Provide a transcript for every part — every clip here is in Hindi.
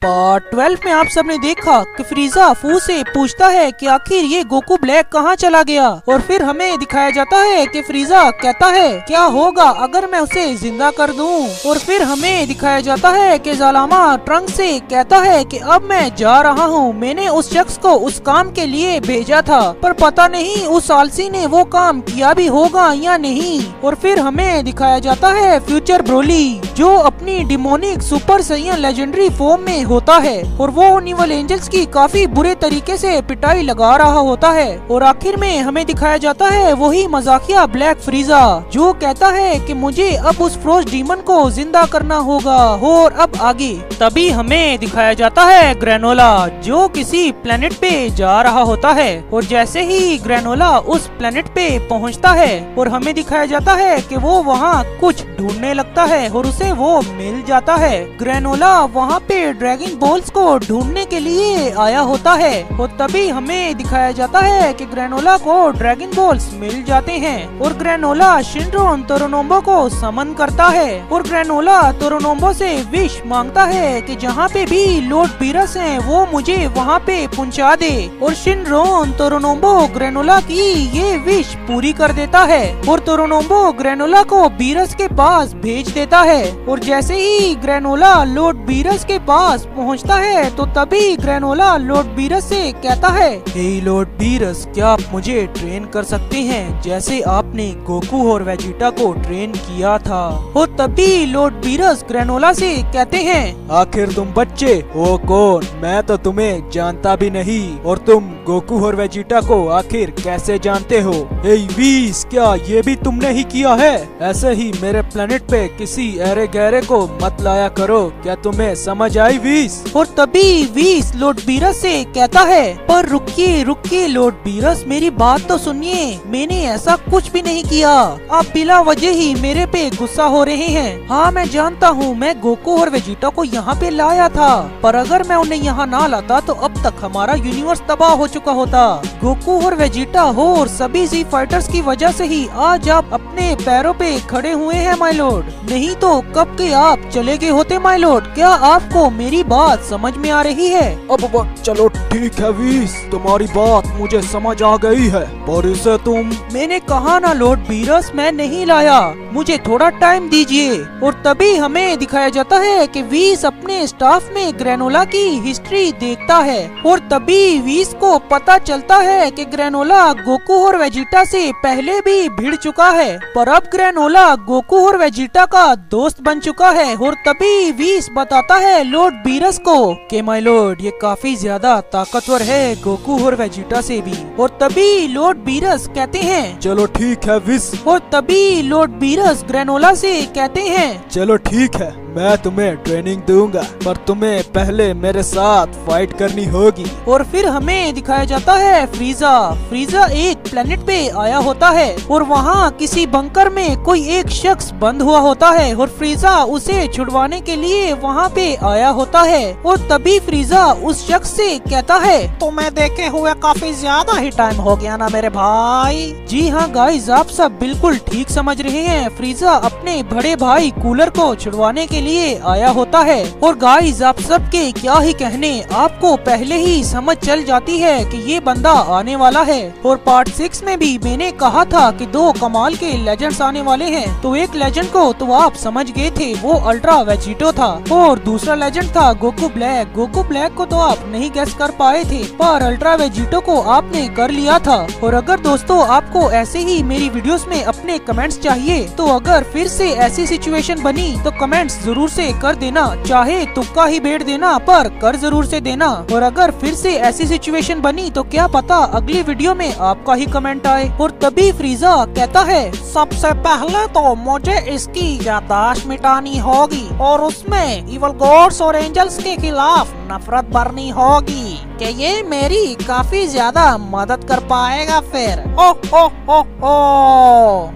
पार्ट 12 में आप सबने देखा कि फ्रीजा फू से पूछता है कि आखिर ये गोकू ब्लैक कहाँ चला गया, और फिर हमें दिखाया जाता है कि फ्रीजा कहता है क्या होगा अगर मैं उसे जिंदा कर दूं, और फिर हमें दिखाया जाता है कि ज़ालामा ट्रंक से कहता है कि अब मैं जा रहा हूँ, मैंने उस शख्स को उस काम के लिए भेजा था पर पता नहीं उस आलसी ने वो काम किया भी होगा या नहीं। और फिर हमें दिखाया जाता है फ्यूचर ब्रोली जो अपनी demonic super Saiyan legendary form में होता है और वो इवल एंजल्स की काफी बुरे तरीके से पिटाई लगा रहा होता है। और आखिर में हमें दिखाया जाता है वही मजाकिया ब्लैक फ्रीजा जो कहता है कि मुझे अब उस फ्रोस्ट डीमन को जिंदा करना होगा। और अब आगे तभी हमें दिखाया जाता है ग्रेनोला जो किसी प्लेनेट पे जा रहा होता है, और जैसे ही ग्रेनोला उस प्लेनेट पे पहुंचता है और हमें दिखाया जाता है कि वो वहाँ कुछ ढूंढने लगता है और उसे वो मिल जाता है। ग्रेनोला वहाँ पे ड्रैगन बॉल्स को ढूंढने के लिए आया होता है और तभी हमें दिखाया जाता है कि ग्रेनोला को ड्रैगन बॉल्स मिल जाते हैं और ग्रेनोला शिनरोन तोरोनोम्बो को समन करता है और ग्रेनोला तोरोनोम्बो से विश मांगता है कि जहाँ पे भी लॉर्ड बीरस हैं वो मुझे वहाँ पे पहुँचा दे, और शिनरोन तोरोनोम्बो ग्रेनोला की ये विश पूरी कर देता है और तोरोनोम्बो ग्रेनोला को बीरस के पास भेज देता है। और जैसे ही ग्रेनोला लॉर्ड बीरस के पास पहुंचता है तो तभी ग्रेनोला लॉर्ड बीरस से कहता है हे लॉर्ड बीरस, क्या आप मुझे ट्रेन कर सकते हैं जैसे आपने गोकू और वेजिटा को ट्रेन किया था। और तभी लॉर्ड बीरस ग्रेनोला से कहते हैं आखिर तुम बच्चे हो कौन, मैं तो तुम्हें जानता भी नहीं, और तुम गोकू और वेजिटा को आखिर कैसे जानते हो। हे वीस, क्या ये भी तुमने ही किया है? ऐसे ही मेरे प्लेनेट पे किसी अरे गहरे को मत लाया करो, क्या तुम्हें समझ आई वीस? और तभी वीस लॉर्ड बीरस से कहता है पर रुकिए रुकिए लॉर्ड बीरस, मेरी बात तो सुनिए, मैंने ऐसा कुछ भी नहीं किया, आप बिला वजह ही मेरे पे गुस्सा हो रहे हैं। हाँ मैं जानता हूँ मैं गोकू और वेजिटा को यहाँ पे लाया था, पर अगर मैं उन्हें यहाँ ना लाता तो अब तक हमारा यूनिवर्स तबाह हो चुका होता। गोकू और वेजिटा हो और सभी जी फाइटर्स की वजह से ही आज आप अपने पैरों पे खड़े हुए हैं माय लॉर्ड, नहीं तो कब के आप चले गए होते माय लॉर्ड। क्या आपको मेरी बात समझ में आ रही है? अब चलो ठीक है वीस, तुम्हारी बात मुझे समझ आ गई है, पर इसे तुम। मैंने कहा ना लॉर्ड बीरस, मैं नहीं लाया, मुझे थोड़ा टाइम दीजिए। और तभी हमें दिखाया जाता है कि वीस अपने स्टाफ में ग्रेनोला की हिस्ट्री देखता है और तभी वीस को पता चलता है कि ग्रेनोला गोकू और वेजिटा से पहले भी भिड़ चुका है, पर अब ग्रेनोला गोकू और वेजिटा का दोस्त बन चुका है। और तभी वीस बताता है लॉर्ड बीरस को कि माय लॉर्ड ये काफी ज्यादा ताकतवर है गोकू और वेजिटा से भी। और तभी लॉर्ड बीरस कहते हैं चलो ठीक है विस। और तभी लॉर्ड बीरस ग्रेनोला से कहते हैं चलो ठीक है, मैं तुम्हें ट्रेनिंग दूंगा, पर तुम्हें पहले मेरे साथ फाइट करनी होगी। और फिर हमें दिखाया जाता है फ्रीजा एक प्लेनेट पे आया होता है और वहाँ किसी बंकर में कोई एक शख्स बंद हुआ होता है और फ्रीजा उसे छुड़वाने के लिए वहाँ पे आया होता है। और तभी फ्रीजा उस शख्स से कहता है तुम्हें देखे हुए काफी ज्यादा ही टाइम हो गया ना मेरे भाई। जी हाँ गाइस, आप सब बिल्कुल ठीक समझ रहे हैं, फ्रीजा अपने बड़े भाई कूलर को छुड़वाने के लिए आया होता है। और गाइस आप सबके क्या ही कहने, आपको पहले ही समझ चल जाती है कि ये बंदा आने वाला है। और पार्ट 6 में भी मैंने कहा था कि 2 कमाल के लेजेंड्स आने वाले हैं, तो एक लेजेंड को तो आप समझ गए थे, वो अल्ट्रा वेजिटो था, और दूसरा लेजेंड था गोकू ब्लैक। गोकू ब्लैक को तो आप नहीं गेस कर पाए थे, पर अल्ट्रा वेजिटो को आपने कर लिया था। और अगर दोस्तों आपको ऐसे ही मेरी वीडियोस में अपने कमेंट्स चाहिए, तो अगर फिर से ऐसी सिचुएशन बनी तो कमेंट्स जरूर से कर देना, चाहे तुक्का ही बैठ देना पर कर जरूर से देना। और अगर फिर से ऐसी सिचुएशन बनी तो क्या पता अगली वीडियो में आपका ही कमेंट आए। और तभी फ्रीजा कहता है सबसे पहले तो मुझे इसकी याददाश्त मिटानी होगी और उसमें इवल गॉड्स और एंजल्स के खिलाफ नफरत भरनी होगी। कि ये मेरी काफी ज्यादा मदद कर पाएगा फिर। ओ ओ ओ ओ।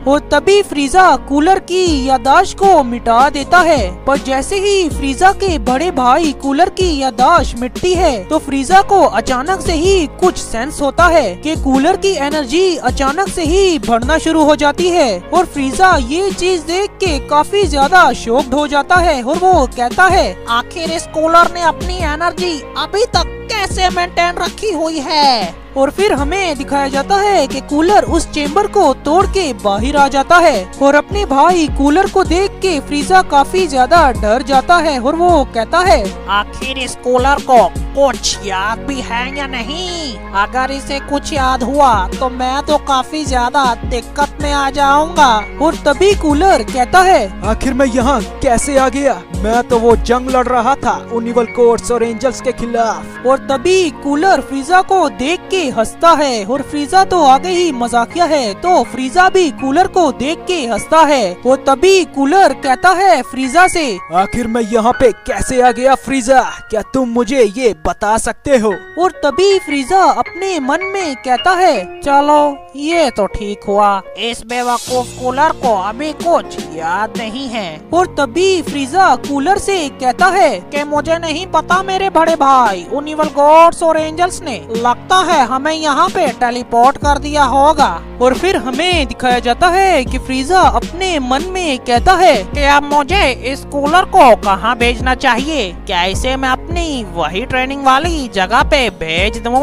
और तभी फ्रीजा कूलर की याददाश्त को मिटा देता है। पर जैसे ही फ्रीजा के बड़े भाई कूलर की याददाश्त मिटती है तो फ्रीजा को अचानक से ही कुछ सेंस होता है कि कूलर की एनर्जी अचानक से ही बढ़ना शुरू हो जाती है। और फ्रीजा ये चीज देख के काफी ज्यादा शॉक्ड हो जाता है और वो कहता है, आखिर इस कूलर ने अपनी एनर्जी अभी तक कैसे मेंटेन रखी हुई है। और फिर हमें दिखाया जाता है कि कूलर उस चेम्बर को तोड़ के बाहर आ जाता है। और अपने भाई कूलर को देख के फ्रीजा काफी ज्यादा डर जाता है और वो कहता है, आखिर इस कूलर को कुछ याद भी है या नहीं? अगर इसे कुछ याद हुआ तो मैं तो काफी ज्यादा दिक्कत में आ जाऊंगा। और तभी कूलर कहता है, आखिर मैं यहाँ कैसे आ गया? मैं तो वो जंग लड़ रहा था उन इवल कोर्ट्स और एंजल्स के खिलाफ। और तभी कूलर फ्रीजा को देख के हंसता है। और फ्रीजा तो आगे ही मजाकिया है तो फ्रीजा भी कूलर को देख के हंसता है। और तभी कूलर कहता है फ्रीजा से, आखिर मैं यहाँ पे कैसे आ गया फ्रीजा? क्या तुम मुझे ये बता सकते हो? और तभी फ्रीजा अपने मन में कहता है, चलो ये तो ठीक हुआ, इस बेवकूफ कूलर को अभी कुछ याद नहीं है। और तभी फ्रीजा कूलर से कहता है कि मुझे नहीं पता मेरे बड़े भाई उन इवल गॉड्स और एंजल्स ने लगता है हमें यहाँ पे टेलीपोर्ट कर दिया होगा। और फिर हमें दिखाया जाता है कि फ्रीजा अपने मन में कहता है कि अब मुझे इस कूलर को कहाँ भेजना चाहिए? क्या इसे मैं अपनी वही ट्रेनिंग वाली जगह पे भेज दूँ?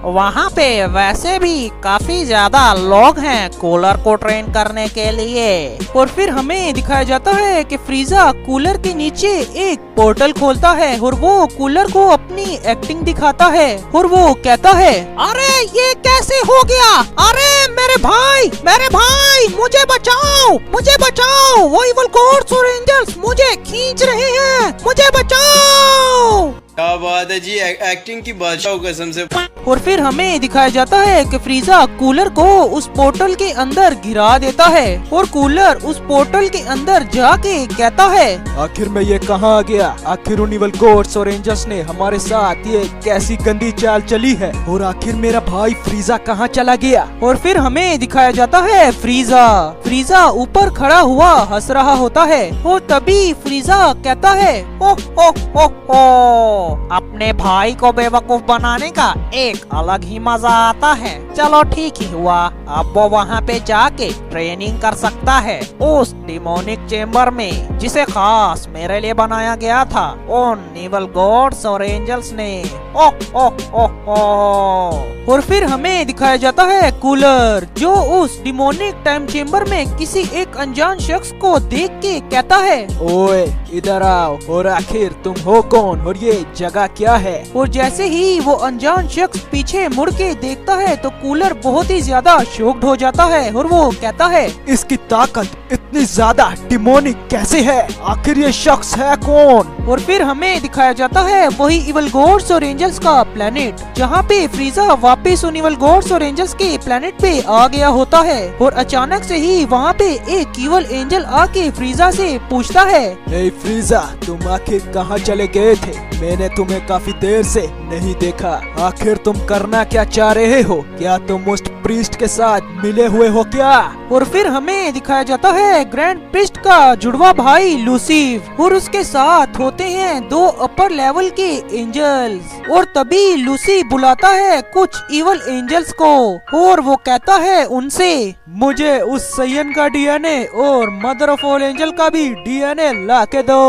वहाँ पे वैसे भी काफी ज्यादा लोग हैं कूलर को ट्रेन करने के लिए। और फिर हमें दिखाया जाता है कि फ्रीजा कूलर के नीचे एक पोर्टल खोलता है और वो कूलर को अपनी एक्टिंग दिखाता है। और वो कहता है, अरे ये कैसे हो गया? अरे मेरे भाई मुझे बचाओ, मुझे बचाओ, वो इवल गॉड्स और एंजल्स मुझे खींच रहे हैं, मुझे बचाओ। क्या बात है जी, एक्टिंग की बादशाह कसम से। और फिर हमें दिखाया जाता है कि फ्रीजा कूलर को उस पोर्टल के अंदर गिरा देता है। और कूलर उस पोर्टल के अंदर जाके कहता है, आखिर मैं ये कहाँ आ गया? आखिर उन इवल गॉड्स और एंजल्स ने हमारे साथ ये कैसी गंदी चाल चली है? और आखिर मेरा भाई फ्रीजा कहाँ चला गया? और फिर हमें दिखाया जाता है फ्रीजा ऊपर खड़ा हुआ हंस रहा होता है। और तभी फ्रीजा कहता है, ओह ओह ओह ओह, अपने भाई को बेवकूफ बनाने का एक अलग ही मजा आता है। चलो ठीक ही हुआ, अब वो वहाँ पे जाके ट्रेनिंग कर सकता है उस डिमोनिक चेम्बर में जिसे खास मेरे लिए बनाया गया था उन इवल गॉड्स और एंजल्स ने। ओह ओह ओह ओह। और फिर हमें दिखाया जाता है कूलर जो उस डिमोनिक टाइम चेम्बर में किसी एक अनजान शख्स को देख के कहता है, ओए इधर आओ, और आखिर तुम हो कौन और ये जगह क्या है? और जैसे ही वो अनजान शख्स पीछे मुड़ के देखता है तो कूलर बहुत ही ज्यादा शॉक्ड हो जाता है और वो कहता है, इसकी ताकत इतनी ज्यादा डिमोनिक कैसे है? आखिर ये शख्स है कौन? और फिर हमें दिखाया जाता है वही इवल गॉड्स और एंजल्स का प्लेनेट जहाँ पे फ्रीजा वापस उन इवल गॉड्स और एंजल्स के प्लेनेट पे आ गया होता है। और अचानक से ही वहाँ पे एक इवल एंजल आके फ्रीजा से पूछता है, ए फ्रीजा, तुम आखिर कहाँ चले गए थे? मैंने तुम्हें काफी देर से नहीं देखा। आखिर तुम करना क्या चाह रहे हो? क्या तुम उस प्रीस्ट के साथ मिले हुए हो क्या? और फिर हमें दिखाया जाता है ग्रैंड प्रीस्ट का जुड़वा भाई लूसीफ और उसके साथ होते हैं दो अपर लेवल के एंजल्स। और तभी लूसी बुलाता है कुछ इवल एंजल्स को और वो कहता है उनसे, मुझे उस सैयन का डीएनए और मदर ऑफ ऑल एंजल का भी डीएनए ला के दो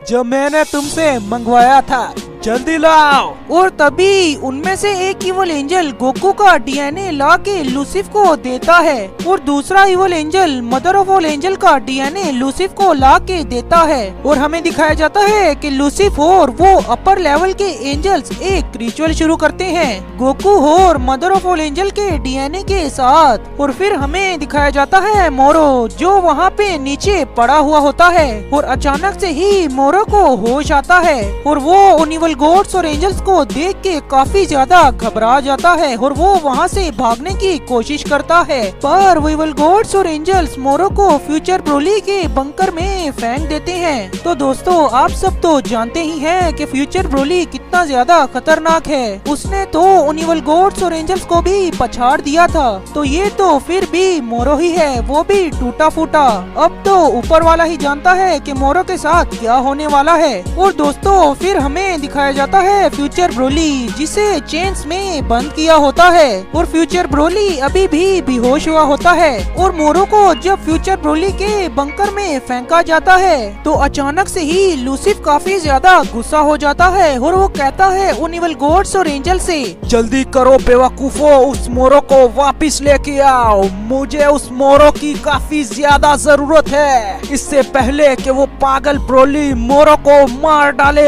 जो मैंने तुमसे मंगवाया था, जल्दी लाओ। और तभी उनमें से एक इवल एंजल गोकू का डीएनए ला के लूसिफ को देता है और दूसरा evil angel mother of all angel का डीएनए लूसिफ को ला के देता है। और हमें दिखाया जाता है कि लूसिफ और वो अपर लेवल के एंजल्स एक रिचुअल शुरू करते हैं गोकू और मदर ऑफ ऑल एंजल के डीएनए के साथ। और फिर हमें दिखाया जाता है मोरो जो वहाँ पे नीचे पड़ा हुआ होता है और अचानक से ही मोरो को होश आता है और वो उन इवल गॉड्स और एंजल्स को देख के काफी ज्यादा घबरा जाता है और वो वहाँ से भागने की कोशिश करता है, पर वो इवल गॉड्स और एंजल्स मोरो को फ्यूचर ब्रोली के बंकर में फेंक देते हैं। तो दोस्तों आप सब तो जानते ही हैं कि फ्यूचर ब्रोली कितना ज्यादा खतरनाक है। उसने तो उन इवल गॉड्स और एंजल्स को भी पछाड़ दिया था, तो ये तो फिर भी मोरो ही है, वो भी टूटा फूटा। अब तो ऊपर वाला ही जानता है कि मोरो के साथ क्या होने वाला है। और दोस्तों फिर हमें दिखाया जाता है फ्यूचर ब्रोली, जिसे चेन्स में बंद किया होता है, और फ्यूचर ब्रोली अभी भी बेहोश हुआ होता है। और मोरो को जब फ्यूचर ब्रोली के बंकर में फेंका जाता है तो अचानक से ही लूसिफ काफी ज्यादा गुस्सा हो जाता है और वो कहता है उन इवल गॉड्स और एंजल से, जल्दी करो बेवकूफो, उस मोरो को वापस लेके आओ। मुझे उस मोरो की काफी ज्यादा जरूरत है, इससे पहले कि वो पागल ब्रोली मोरो को मार डाले।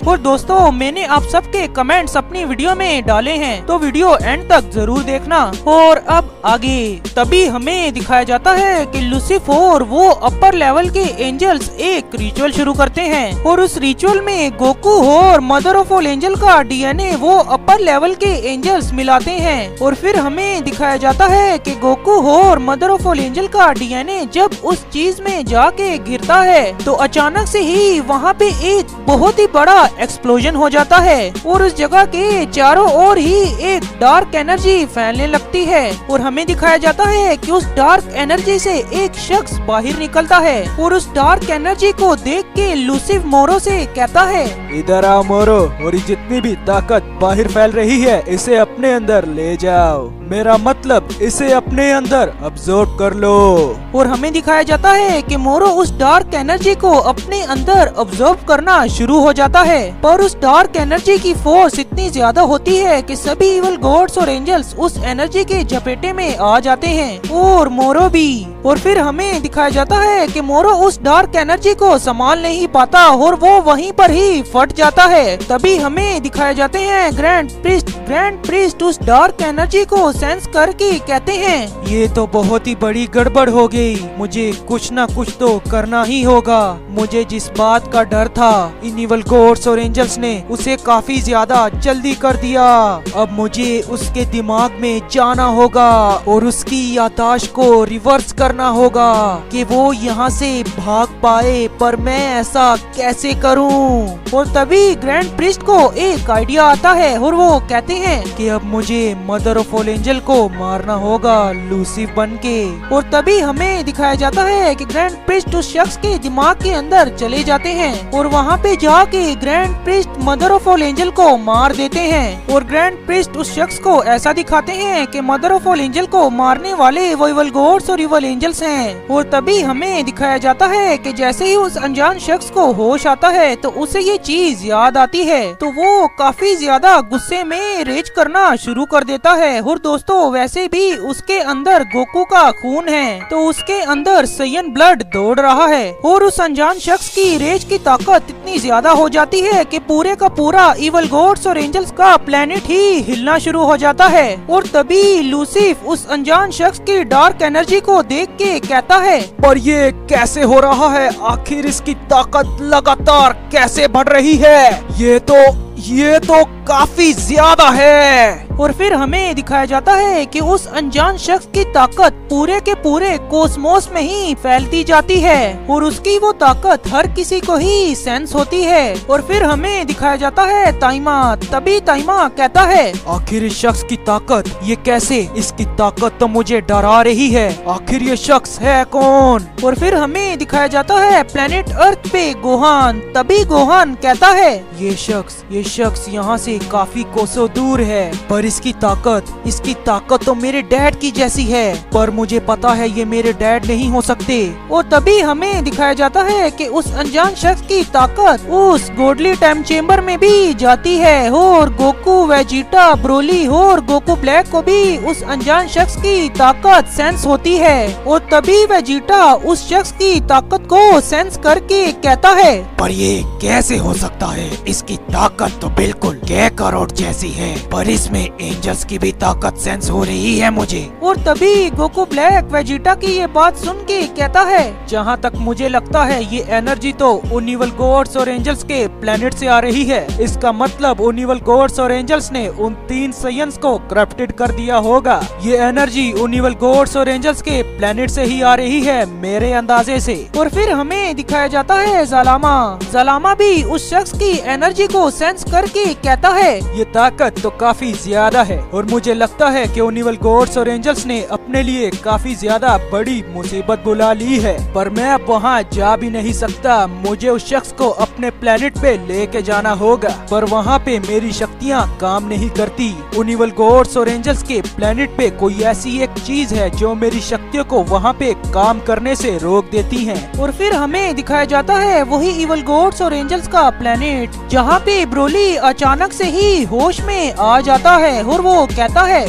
और दोस्तों मैंने आप सबके कमेंट्स अपनी वीडियो में डाले हैं, तो वीडियो एंड तक जरूर देखना। और अब आगे तभी हमें दिखाया जाता है कि लूसिफ और वो अपर लेवल के एंजल्स एक रिचुअल शुरू करते हैं, और उस रिचुअल में गोकू और मदर ऑफ ऑल एंजल का डीएनए वो अपर लेवल के एंजल्स मिलाते हैं। और फिर हमें दिखाया जाता है कि गोकू और मदर ऑफ ऑल एंजल का डीएनए जब उस चीज में जाके गिरता है तो अचानक से ही वहाँ पे एक बहुत ही बड़ा एक्सप्लोजन हो जाता है, और उस जगह के चारों ओर ही एक डार्क एनर्जी फैलने लगती है। और हमें दिखाया जाता है कि उस डार्क एनर्जी से एक शख्स बाहर निकलता है, और उस डार्क एनर्जी को देख के लूसिफ मोरो से कहता है, इधर आओ मोरो, और ये जितनी भी ताकत बाहर फैल रही है इसे अपने अंदर ले जाओ, मेरा मतलब इसे अपने अंदर अब्सॉर्ब कर लो। और हमें दिखाया जाता है कि मोरो उस डार्क एनर्जी को अपने अंदर अब्सॉर्ब करना शुरू हो जाता है, पर उस डार्क एनर्जी की फोर्स इतनी ज्यादा होती है कि सभी इवल गॉड्स और एंजल्स उस एनर्जी के झपेटे में आ जाते हैं, और मोरो भी। और फिर हमें दिखाया जाता है कि मोरो उस डार्क एनर्जी को संभाल नहीं पाता और वो वहीं पर ही फट जाता है। तभी हमें दिखाए जाते हैं ग्रैंड प्रीस्ट उस डार्क एनर्जी को सेंस करके कहते हैं, ये तो बहुत ही बड़ी गड़बड़ हो गई, मुझे कुछ ना कुछ तो करना ही होगा। मुझे जिस बात का डर था इन इवल गॉड्स और एंजल्स ने उसे काफी ज्यादा जल्दी कर दिया। अब मुझे उसके दिमाग में जाना होगा और उसकी याददाश्त को रिवर्स करना होगा कि वो यहाँ से भाग पाए, पर मैं ऐसा कैसे करूँ। और तभी ग्रैंड प्रीस्ट को एक आइडिया आता है और वो कहते हैं कि अब मुझे मदर ऑफ ऑल एंजल को मारना होगा लूसिफ बनके। और तभी हमें दिखाया जाता है कि ग्रैंड प्रीस्ट उस शख्स के दिमाग के अंदर चले जाते हैं, और वहाँ पे जाके grand priest mother of all angel को मार देते हैं। और ग्रैंड प्रीस्ट उस शख्स को ऐसा दिखाते हैं कि मदर ऑफ ऑल एंजल को मारने वाले वो इवल गॉड्स और इवल एंजल्स हैं। और तभी हमें दिखाया जाता है कि जैसे ही उस अनजान शख्स को होश आता है तो उसे ये चीज याद आती है, तो वो काफी ज्यादा गुस्से में रेज करना शुरू कर देता है। और दोस्तों वैसे भी उसके अंदर गोकू का खून है, तो उसके अंदर सैयन ब्लड दौड़ रहा है। और उस अनजान शख्स की रेज की ताकत इतनी ज्यादा हो जाती है कि पूरे का पूरा इवल गॉड्स और एंजल्स का प्लेनेट ही हिलना शुरू हो जाता है। और तभी लूसिफ उस अनजान शख्स की डार्क एनर्जी को देख के कहता है, पर ये कैसे हो रहा है, आखिर इसकी ताकत लगातार कैसे बढ़ रही है, ये तो काफी ज्यादा है। और फिर हमें दिखाया जाता है कि उस अनजान शख्स की ताकत पूरे के पूरे कोस्मोस में ही फैलती जाती है, और उसकी वो ताकत हर किसी को ही सेंस होती है। और फिर हमें दिखाया जाता है ताइमा। तभी ताइमा कहता है, आखिर इस शख्स की ताकत ये कैसे, इसकी ताकत तो मुझे डरा रही है, आखिर ये शख्स है कौन। और फिर हमें दिखाया जाता है प्लेनेट अर्थ पे गोहान। तभी गोहान कहता है, ये शख्स यहाँ से काफी कोसों दूर है, पर इसकी ताकत तो मेरे डैड की जैसी है, पर मुझे पता है ये मेरे डैड नहीं हो सकते। और तभी हमें दिखाया जाता है कि उस अनजान शख्स की ताकत उस गॉडली टाइम चेम्बर में भी जाती है, और गोकू, वेजिटा, ब्रोली और गोकू ब्लैक को भी उस अनजान शख्स की ताकत सेंस होती है। और तभी वेजिटा उस शख्स की ताकत को सेंस करके कहता है, पर ये कैसे हो सकता है, इसकी ताकत तो बिल्कुल गैर कैकारोट जैसी है, पर इसमें एंजल्स की भी ताकत सेंस हो रही है मुझे। और तभी गोकू ब्लैक वेजिटा की ये बात सुन के कहता है, जहाँ तक मुझे लगता है ये एनर्जी तो उन इवल गॉड्स और एंजल्स के प्लेनेट से आ रही है। इसका मतलब उन इवल गॉड्स और एंजल्स ने उन 3 साइयंस को करप्टेड कर दिया होगा। ये एनर्जी उन इवल गॉड्स और एंजल्स के प्लेनेट से ही आ रही है मेरे अंदाजे से। और फिर हमें दिखाया जाता है ज़लामा भी उस शख्स की एनर्जी को सेंस करके कहता है, ये ताकत तो काफी ज्यादा है और मुझे लगता है कि उन इवल गॉड्स और एंजल्स ने अपने लिए काफी ज्यादा बड़ी मुसीबत बुला ली है, पर मैं अब वहाँ जा भी नहीं सकता। मुझे उस शख्स को अपने प्लेनेट पे लेके जाना होगा, पर वहाँ पे मेरी शक्तियाँ काम नहीं करती। उन इवल गॉड्स और एंजल्स के प्लेनेट पे कोई ऐसी एक चीज है जो मेरी शक्तियों को वहाँ पे काम करने से रोक देती है। और फिर हमें दिखाया जाता है वही इवल गॉड्स और एंजल्स का प्लेनेट, जहाँ पे ब्रोली अचानक से ही होश में आ जाता है और वो कहता है,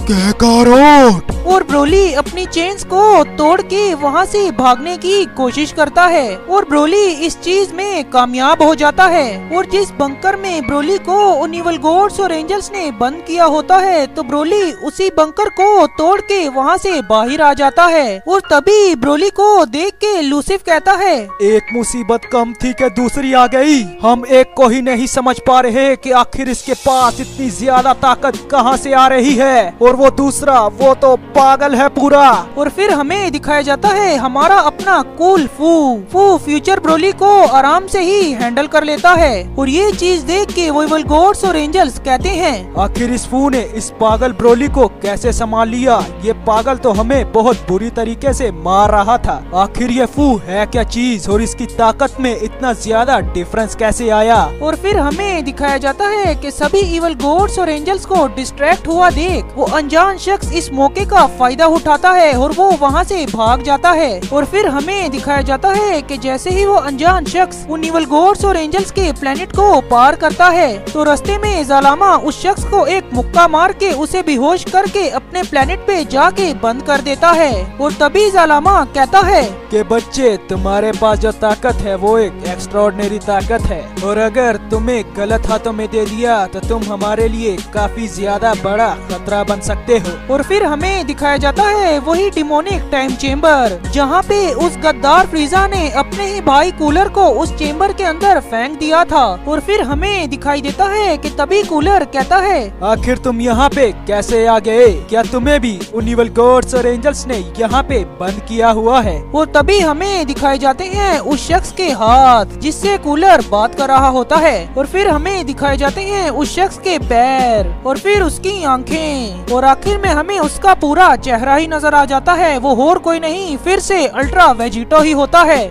कैकारोट। और ब्रोली अपनी चेन्स को तोड़ के वहाँ से भागने की कोशिश करता है और ब्रोली इस चीज में कामयाब हो जाता है। और जिस बंकर में ब्रोली को उन इवल गॉड्स और एंजल्स ने बंद किया होता है, तो ब्रोली उसी बंकर को तोड़ के वहाँ से बाहर आ जाता है। और तभी ब्रोली को देख के लूसिफ कहता है, एक मुसीबत कम थी कि दूसरी आ गई। हम एक को ही नहीं समझ पा रहे कि आखिर इसके पास इतनी ज्यादा ताकत कहाँ से आ रही है, और वो दूसरा वो तो पागल है पूरा। और फिर हमें दिखाया जाता है हमारा अपना कूल फू फ्यूचर ब्रोली को आराम से ही हैंडल कर लेता है। और ये चीज देख के वो इवल गॉड्स और एंजल्स कहते हैं, आखिर इस फू ने इस पागल ब्रोली को कैसे संभाल लिया। ये पागल तो हमें बहुत बुरी तरीके से मार रहा था। आखिर ये फू है क्या चीज और इसकी ताकत में इतना ज्यादा डिफरेंस कैसे आया। और फिर हमें दिखाया जाता है कि सभी इवल गॉड्स और एंजल्स को डिस्ट्रैक्ट हुआ देख वो अनजान शख्स इस मौके का फायदा उठाता है और वो वहाँ से भाग जाता है। और फिर हमें दिखाया जाता है कि जैसे ही वो अनजान शख्स उन इवल गॉड्स और एंजल्स के प्लेनेट को पार करता है, तो रास्ते में ज़लामा उस शख्स को एक मुक्का मार के उसे बेहोश करके अपने प्लेनेट पे जाके बंद कर देता है। और तभी ज़लामा कहता है कि बच्चे, तुम्हारे पास जो ताकत है वो एक एक्स्ट्राऑर्डिनरी ताकत है, और अगर तुम्हें गलत हाथों में दे दिया तो तुम हमारे लिए काफी ज्यादा बड़ा खतरा बन सकते हो। और फिर हमें दिखाया जाता है वही डिमोनिक टाइम चेम्बर, जहाँ पे उस गद्दार फ्रीजा ने अपने ही भाई कूलर को उस चेम्बर के अंदर फेंक दिया था। और फिर हमें दिखाई देता है कि तभी कूलर कहता है, आखिर तुम यहाँ पे कैसे आ गए? क्या तुम्हें भी उन इवल गॉड्स और एंजल्स ने यहाँ पे बंद किया हुआ है? और तभी हमें दिखाए जाते हैं उस शख्स के हाथ जिससे कूलर बात कर रहा होता है। और फिर हमें दिखाए जाते हैं उस शख्स के पैर और फिर उसकी आंखें, और आखिर में हमें उसका पूरा चेहरा ही नजर आ जाता है। वो और कोई नहीं, फिर से अल्ट्रा वेजिटो ही होता है।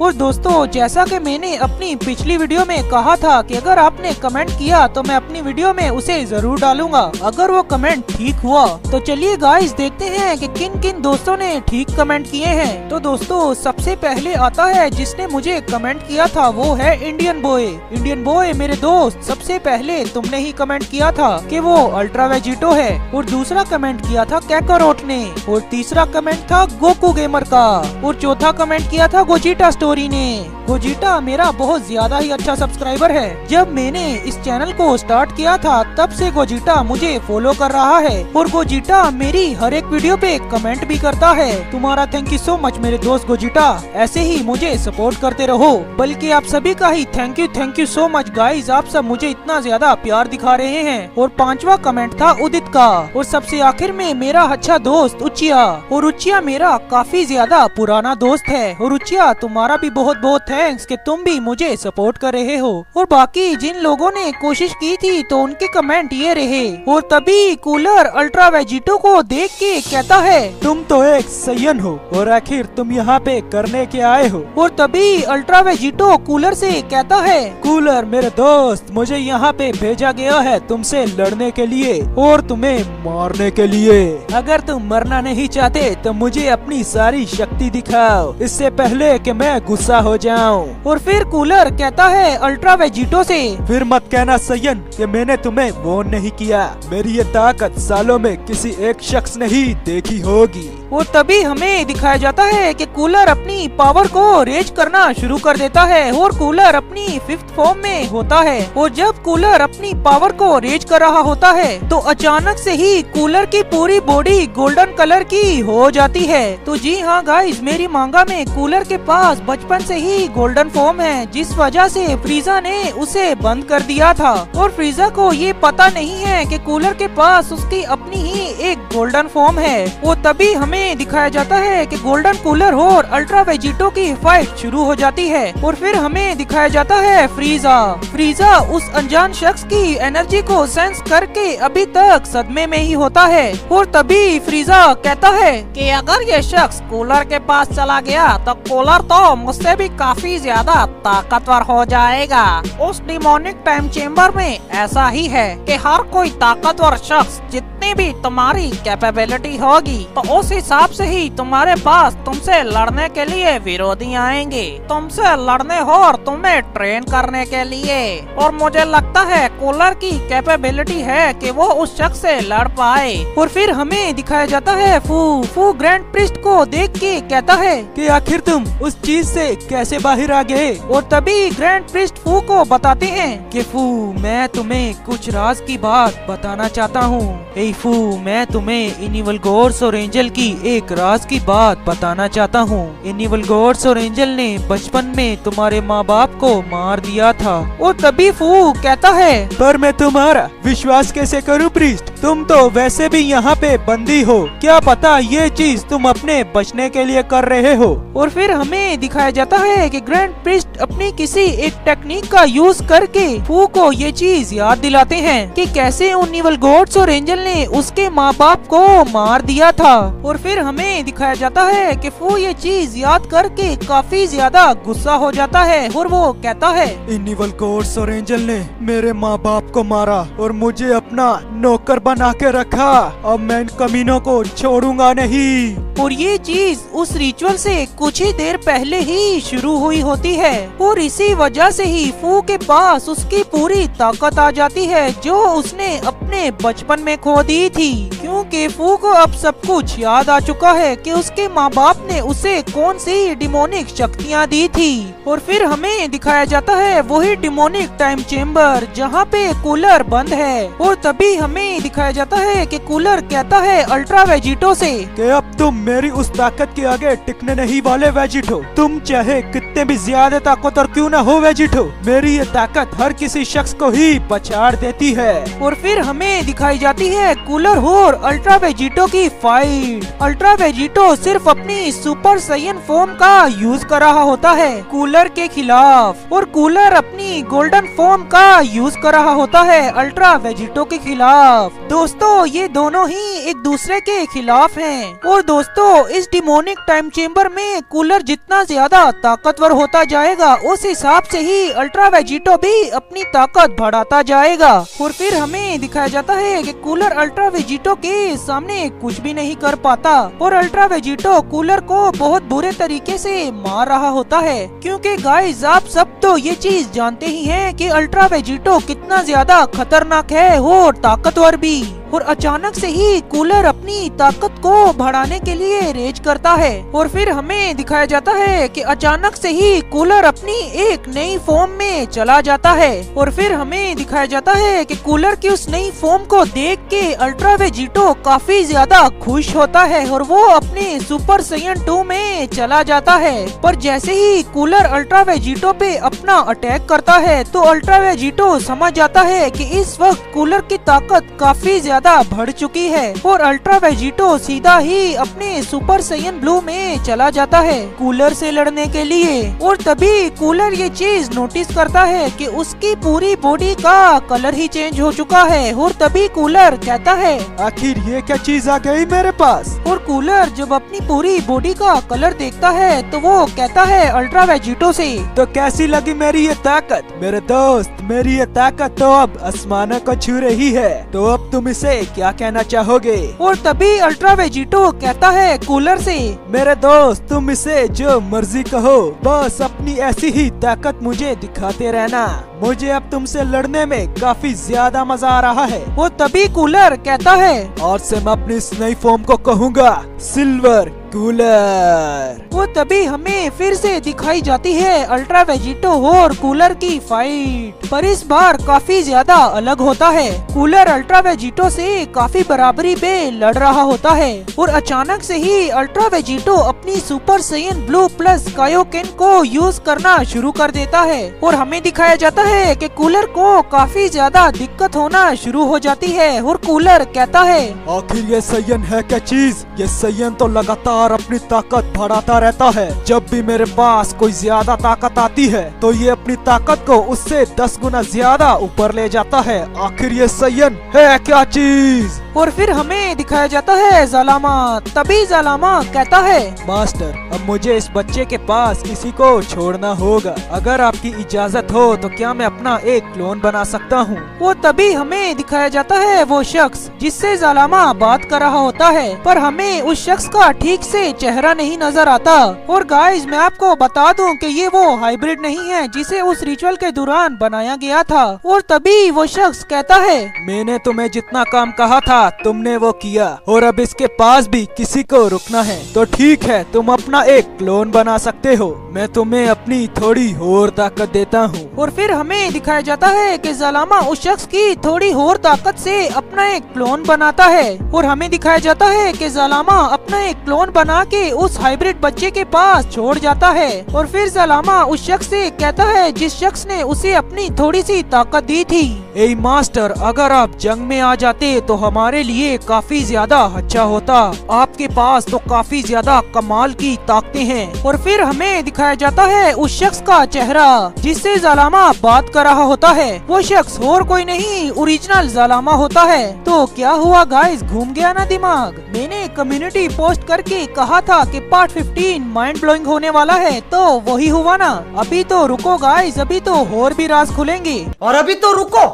और दोस्तों, जैसा कि मैंने अपनी पिछली वीडियो में कहा था कि अगर आपने कमेंट किया तो मैं अपनी वीडियो में उसे जरूर डालूंगा। अगर वो कमेंट ठीक हुआ तो चलिए गाइस देखते हैं कि किन किन दोस्तों ने ठीक कमेंट किए हैं। तो दोस्तों, सबसे पहले आता है जिसने मुझे कमेंट किया था, वो है इंडियन बॉय मेरे दोस्त। सबसे पहले तुमने ही कमेंट किया था कि वो अल्ट्रा वेजिटो है, और दूसरा कमेंट किया था कैकारोट ने, और तीसरा कमेंट था गोकू गेमर का, और चौथा कमेंट किया था गोजिटा स्टोरी ने। गोजिटा मेरा बहुत ज्यादा ही अच्छा सब्सक्राइबर है। जब मैंने इस चैनल को स्टार्ट किया था तब से गोजिटा मुझे फॉलो कर रहा है, और गोजिटा मेरी हर एक वीडियो पे कमेंट भी करता है। तुम्हारा थैंक यू सो मच मेरे दोस्त गोजिटा, ऐसे ही मुझे सपोर्ट करते रहो। बल्कि आप सभी का ही thank you so much guys, आप सब मुझे इतना ज्यादा प्यार दिखा रहे हैं। और पांचवा कमेंट था उदित का, और सबसे आखिर में मेरा अच्छा दोस्त उचिया, और उचिया मेरा काफी ज्यादा पुराना दोस्त है। और उचिया, तुम्हारा भी बहुत बहुत थैंक्स कि तुम भी मुझे सपोर्ट कर रहे हो। और बाकी जिन लोगों ने कोशिश की थी तो उनके कमेंट ये रहे। और तभी कूलर अल्ट्रा वेजिटो को देख के कहता है, तुम तो एक सयन हो, और आखिर तुम यहाँ पे करने के आए हो? और तभी अल्ट्रा वेजिटो कूलर से कहता है, कूलर मेरे दोस्त, मुझे यहाँ पे भेजा गया है तुमसे लड़ने के लिए और तुम्हें मारने के लिए। अगर तुम मरना नहीं चाहते तो मुझे अपनी सारी शक्ति दिखाओ। इससे पहले कि मैं गुस्सा हो जाऊं। और फिर कूलर कहता है अल्ट्रा वेजिटो से, फिर मत कहना सयन कि मैंने तुम्हें वॉर्न नहीं किया। मेरी ये ताकत सालों में किसी एक शख्स ने ही देखी होगी। और तभी हमें दिखाया जाता है कि कूलर अपनी पावर को रेज करना शुरू कर देता है और कूलर अपनी 5th फॉर्म में होता है। और जब कूलर अपनी पावर को रेज कर रहा होता है तो अचानक से ही कूलर की पूरी बॉडी गोल्डन कलर की हो जाती है। तो जी हाँ गाइस, मेरी मांगा में कूलर के पास बचपन से ही गोल्डन फॉर्म है, जिस वजह से फ्रीजा ने उसे बंद कर दिया था। और फ्रीजा को ये पता नहीं है कि कूलर के पास उसकी अपनी ही एक गोल्डन फॉर्म है। और तभी हमें दिखाया जाता है कि गोल्डन कूलर और अल्ट्रा वेजिटो की फाइट शुरू हो जाती है। और फिर हमें दिखाया जाता है फ्रीजा उस अनजान शख्स की एनर्जी को सेंस करके अभी तक सदमे में ही होता है। और तभी फ्रीजा कहता है कि अगर ये शख्स कूलर के पास चला गया तो कूलर तो मुझसे भी काफी ज्यादा ताकतवर हो जाएगा। उस डिमोनिक टाइम चेम्बर में ऐसा ही है कि हर कोई ताकतवर शख्स जितनी भी तुम्हारी कैपेबिलिटी होगी तो उस हिसाब से ही तुम्हारे पास तुमसे लड़ने के लिए विरोधी आएंगे, तुमसे लड़ने हो और तुम्हें ट्रेन करने के लिए। और मुझे लगता है कूलर की कैपेबिलिटी है कि वो उस शख्स से लड़ पाए। और फिर हमें दिखाया जाता है फू ग्रैंड प्रिस्ट को देख के कहता है कि आखिर तुम उस चीज से कैसे बाहर आ गए। और तभी ग्रैंड प्रिस्ट फू को बताते हैं कि फू, मैं तुम्हें कुछ राज की बात बताना चाहता हूँ। ए फू, मैं तुम्हें इनिवल गॉड्स और एंजल की एक राज की बात बताना चाहता हूँ। इनिवल गॉड्स और एंजल ने बचपन में तुम्हारे माँ बाप को मार दिया था। और तभी फू कहता है, पर मैं तुम्हारा विश्वास कैसे करूँ प्रीस्ट, तुम तो वैसे भी यहाँ पे बंदी हो, क्या पता ये चीज तुम अपने बचने के लिए कर रहे हो। और फिर हमें दिखाया जाता है कि ग्रैंड प्रिस्ट अपनी किसी एक टेक्निक का यूज करके फू को ये चीज याद दिलाते हैं कि कैसे उन इविल गॉड्स और एंजल ने उसके माँ बाप को मार दिया था। और फिर हमें दिखाया जाता है कि फू ये चीज याद करके काफी ज्यादा गुस्सा हो जाता है और वो कहता है, इन इविल गॉड्स और एंजल ने मेरे माँ बाप को मारा और मुझे अपना नौकर बना के रखा, अब मैं इन कमीनों को छोड़ूंगा नहीं। और ये चीज उस रिचुअल से कुछ ही देर पहले ही शुरू हुई होती है और इसी वजह से ही फू के पास उसकी पूरी ताकत आ जाती है जो उसने अपने बचपन में खो दी थी, क्योंकि फू को अब सब कुछ याद आ चुका है कि उसके माँ बाप ने उसे कौन सी डिमोनिक शक्तियाँ दी थी। और फिर हमें दिखाया जाता है वही डिमोनिक टाइम चेम्बर जहाँ पे कूलर बंद है। और तभी हमें दिखाया जाता है कि कूलर कहता है अल्ट्रा वेजिटो से कि अब तुम मेरी उस ताकत के आगे टिकने नहीं वाले वेजिटो, तुम चाहे कितने भी ज्यादा ताकतवर क्यों ना हो वेजिटो, मेरी ये ताकत हर किसी शख्स को ही पछाड़ देती है। और फिर हमें दिखाई जाती है कूलर और अल्ट्रा वेजिटो की फाइट। अल्ट्रा वेजिटो सिर्फ अपनी सुपर साइयन फॉर्म का यूज कर रहा होता है कूलर के खिलाफ और कूलर अपनी गोल्डन फॉर्म का यूज कर रहा होता है अल्ट्रा वेजिटो के खिलाफ। दोस्तों ये दोनों ही एक दूसरे के खिलाफ हैं। और दोस्तों इस डिमोनिक टाइम चेम्बर में कूलर जितना ज्यादा ताकतवर होता जाएगा उस हिसाब से ही अल्ट्रा वेजिटो भी अपनी ताकत बढ़ाता जाएगा। और फिर हमें दिखाया जाता है कि कूलर अल्ट्रा वेजिटो के सामने कुछ भी नहीं कर पाता और अल्ट्रा वेजिटो कूलर को बहुत बुरे तरीके से मार रहा होता है, क्योंकि गाइस आप सब तो ये चीज जानते ही हैं कि अल्ट्रा वेजिटो कितना ज्यादा खतरनाक है और ताकतवर भी। और अचानक से ही कूलर अपनी ताकत को बढ़ाने के लिए रेज करता है और फिर हमें दिखाया जाता है कि अचानक से ही कूलर अपनी एक नई फॉर्म में चला जाता है। और फिर हमें दिखाया जाता है कि कूलर की उस नई फॉर्म को देख के अल्ट्रा वेजिटो काफी ज्यादा खुश होता है और वो अपने सुपर साइयन 2 में चला जाता है। पर जैसे ही कूलर अल्ट्रा वेजिटो पे अपना अटैक करता है तो अल्ट्रा वेजिटो समझ जाता है कि इस वक्त कूलर की ताकत काफी ज्यादा बढ़ चुकी है और अल्ट्रा वेजिटो सीधा ही अपने सुपर साइयन ब्लू में चला जाता है कूलर से लड़ने के लिए। और तभी कूलर ये चीज नोटिस करता है कि उसकी पूरी बॉडी का कलर ही चेंज हो चुका है। और तभी कूलर कहता है आखिर ये क्या चीज आ गई मेरे पास। और कूलर जब अपनी पूरी बॉडी का कलर देखता है तो वो कहता है अल्ट्रा वेजिटो से, तो कैसी लगी मेरी ये ताकत मेरे दोस्त। मेरी ये ताकत तो अब आसमानों को छू रही है, तो अब तुम इसे मुझसे क्या कहना चाहोगे? और तभी अल्ट्रा वेजिटो कहता है कूलर से, मेरे दोस्त तुम इसे जो मर्जी कहो, बस अपनी ऐसी ही ताकत मुझे दिखाते रहना। मुझे अब तुमसे लड़ने में काफी ज्यादा मजा आ रहा है। वो तभी कूलर कहता है, आज से मैं अपनी इस नई फॉर्म को कहूँगा सिल्वर कूलर। वो तभी हमें फिर से दिखाई जाती है अल्ट्रा वेजिटो और कूलर की फाइट, पर इस बार काफी ज्यादा अलग होता है। कूलर अल्ट्रा वेजिटो से काफी बराबरी पे लड़ रहा होता है और अचानक से ही अल्ट्रा वेजिटो अपनी super Saiyan blue plus Kaioken को यूज करना शुरू कर देता है और हमें दिखाया जाता है कि कूलर को काफी ज्यादा दिक्कत होना शुरू हो जाती है और कूलर कहता है, आखिर ये सैयन है क्या चीज? ये सैयन तो लगातार अपनी ताकत बढ़ाता रहता है। जब भी मेरे पास कोई ज्यादा ताकत आती है तो ये अपनी ताकत को उससे 10 गुना ज्यादा ऊपर ले जाता है। आखिर ये सैयन है क्या चीज? और फिर हमें दिखाया जाता है जालामा। तभी जालामा कहता है, मास्टर अब मुझे इस बच्चे के पास किसी को छोड़ना होगा। अगर आपकी इजाजत हो तो क्या मैं अपना एक क्लोन बना सकता हूँ? वो तभी हमें दिखाया जाता है वो शख्स जिससे जालामा बात कर रहा होता है, पर हमें उस शख्स का ठीक से चेहरा नहीं नजर आता। और गाइस मैं आपको बता दूं कि ये वो हाइब्रिड नहीं है जिसे उस रिचुअल के दौरान बनाया गया था। और तभी वो शख्स कहता है, मैंने तुम्हें जितना काम कहा था तुमने वो किया और अब इसके पास भी किसी को रुकना है तो ठीक है, तुम अपना एक क्लोन बना सकते हो। मैं तुम्हें अपनी थोड़ी और ताकत देता हूँ। और फिर हमें दिखाया जाता है कि जालामा उस शख्स की थोड़ी और ताकत से अपना एक क्लोन बनाता है और हमें दिखाया जाता है कि जालामा अपना एक क्लोन बना के उस हाइब्रिड बच्चे के पास छोड़ जाता है। और फिर जालामा उस शख्स से कहता है जिस शख्स ने उसे अपनी थोड़ी सी ताकत दी थी, ए मास्टर अगर आप जंग में आ जाते तो हमारे लिए काफी ज्यादा अच्छा होता। आपके पास तो काफी ज्यादा कमाल की ताकतें हैं। और फिर हमें दिखाया जाता है उस शख्स का चेहरा जिससे जालामा बात कर रहा होता है। वो शख्स और कोई नहीं ओरिजिनल जालामा होता है। तो क्या हुआ गाइस, घूम गया ना दिमाग? मैंने कम्युनिटी पोस्ट करके कहा था कि पार्ट 15 माइंड ब्लोइंग होने वाला है, तो वही हुआ ना। अभी तो रुको गाइस, अभी तो और भी राज खुलेंगे। और अभी तो रुको,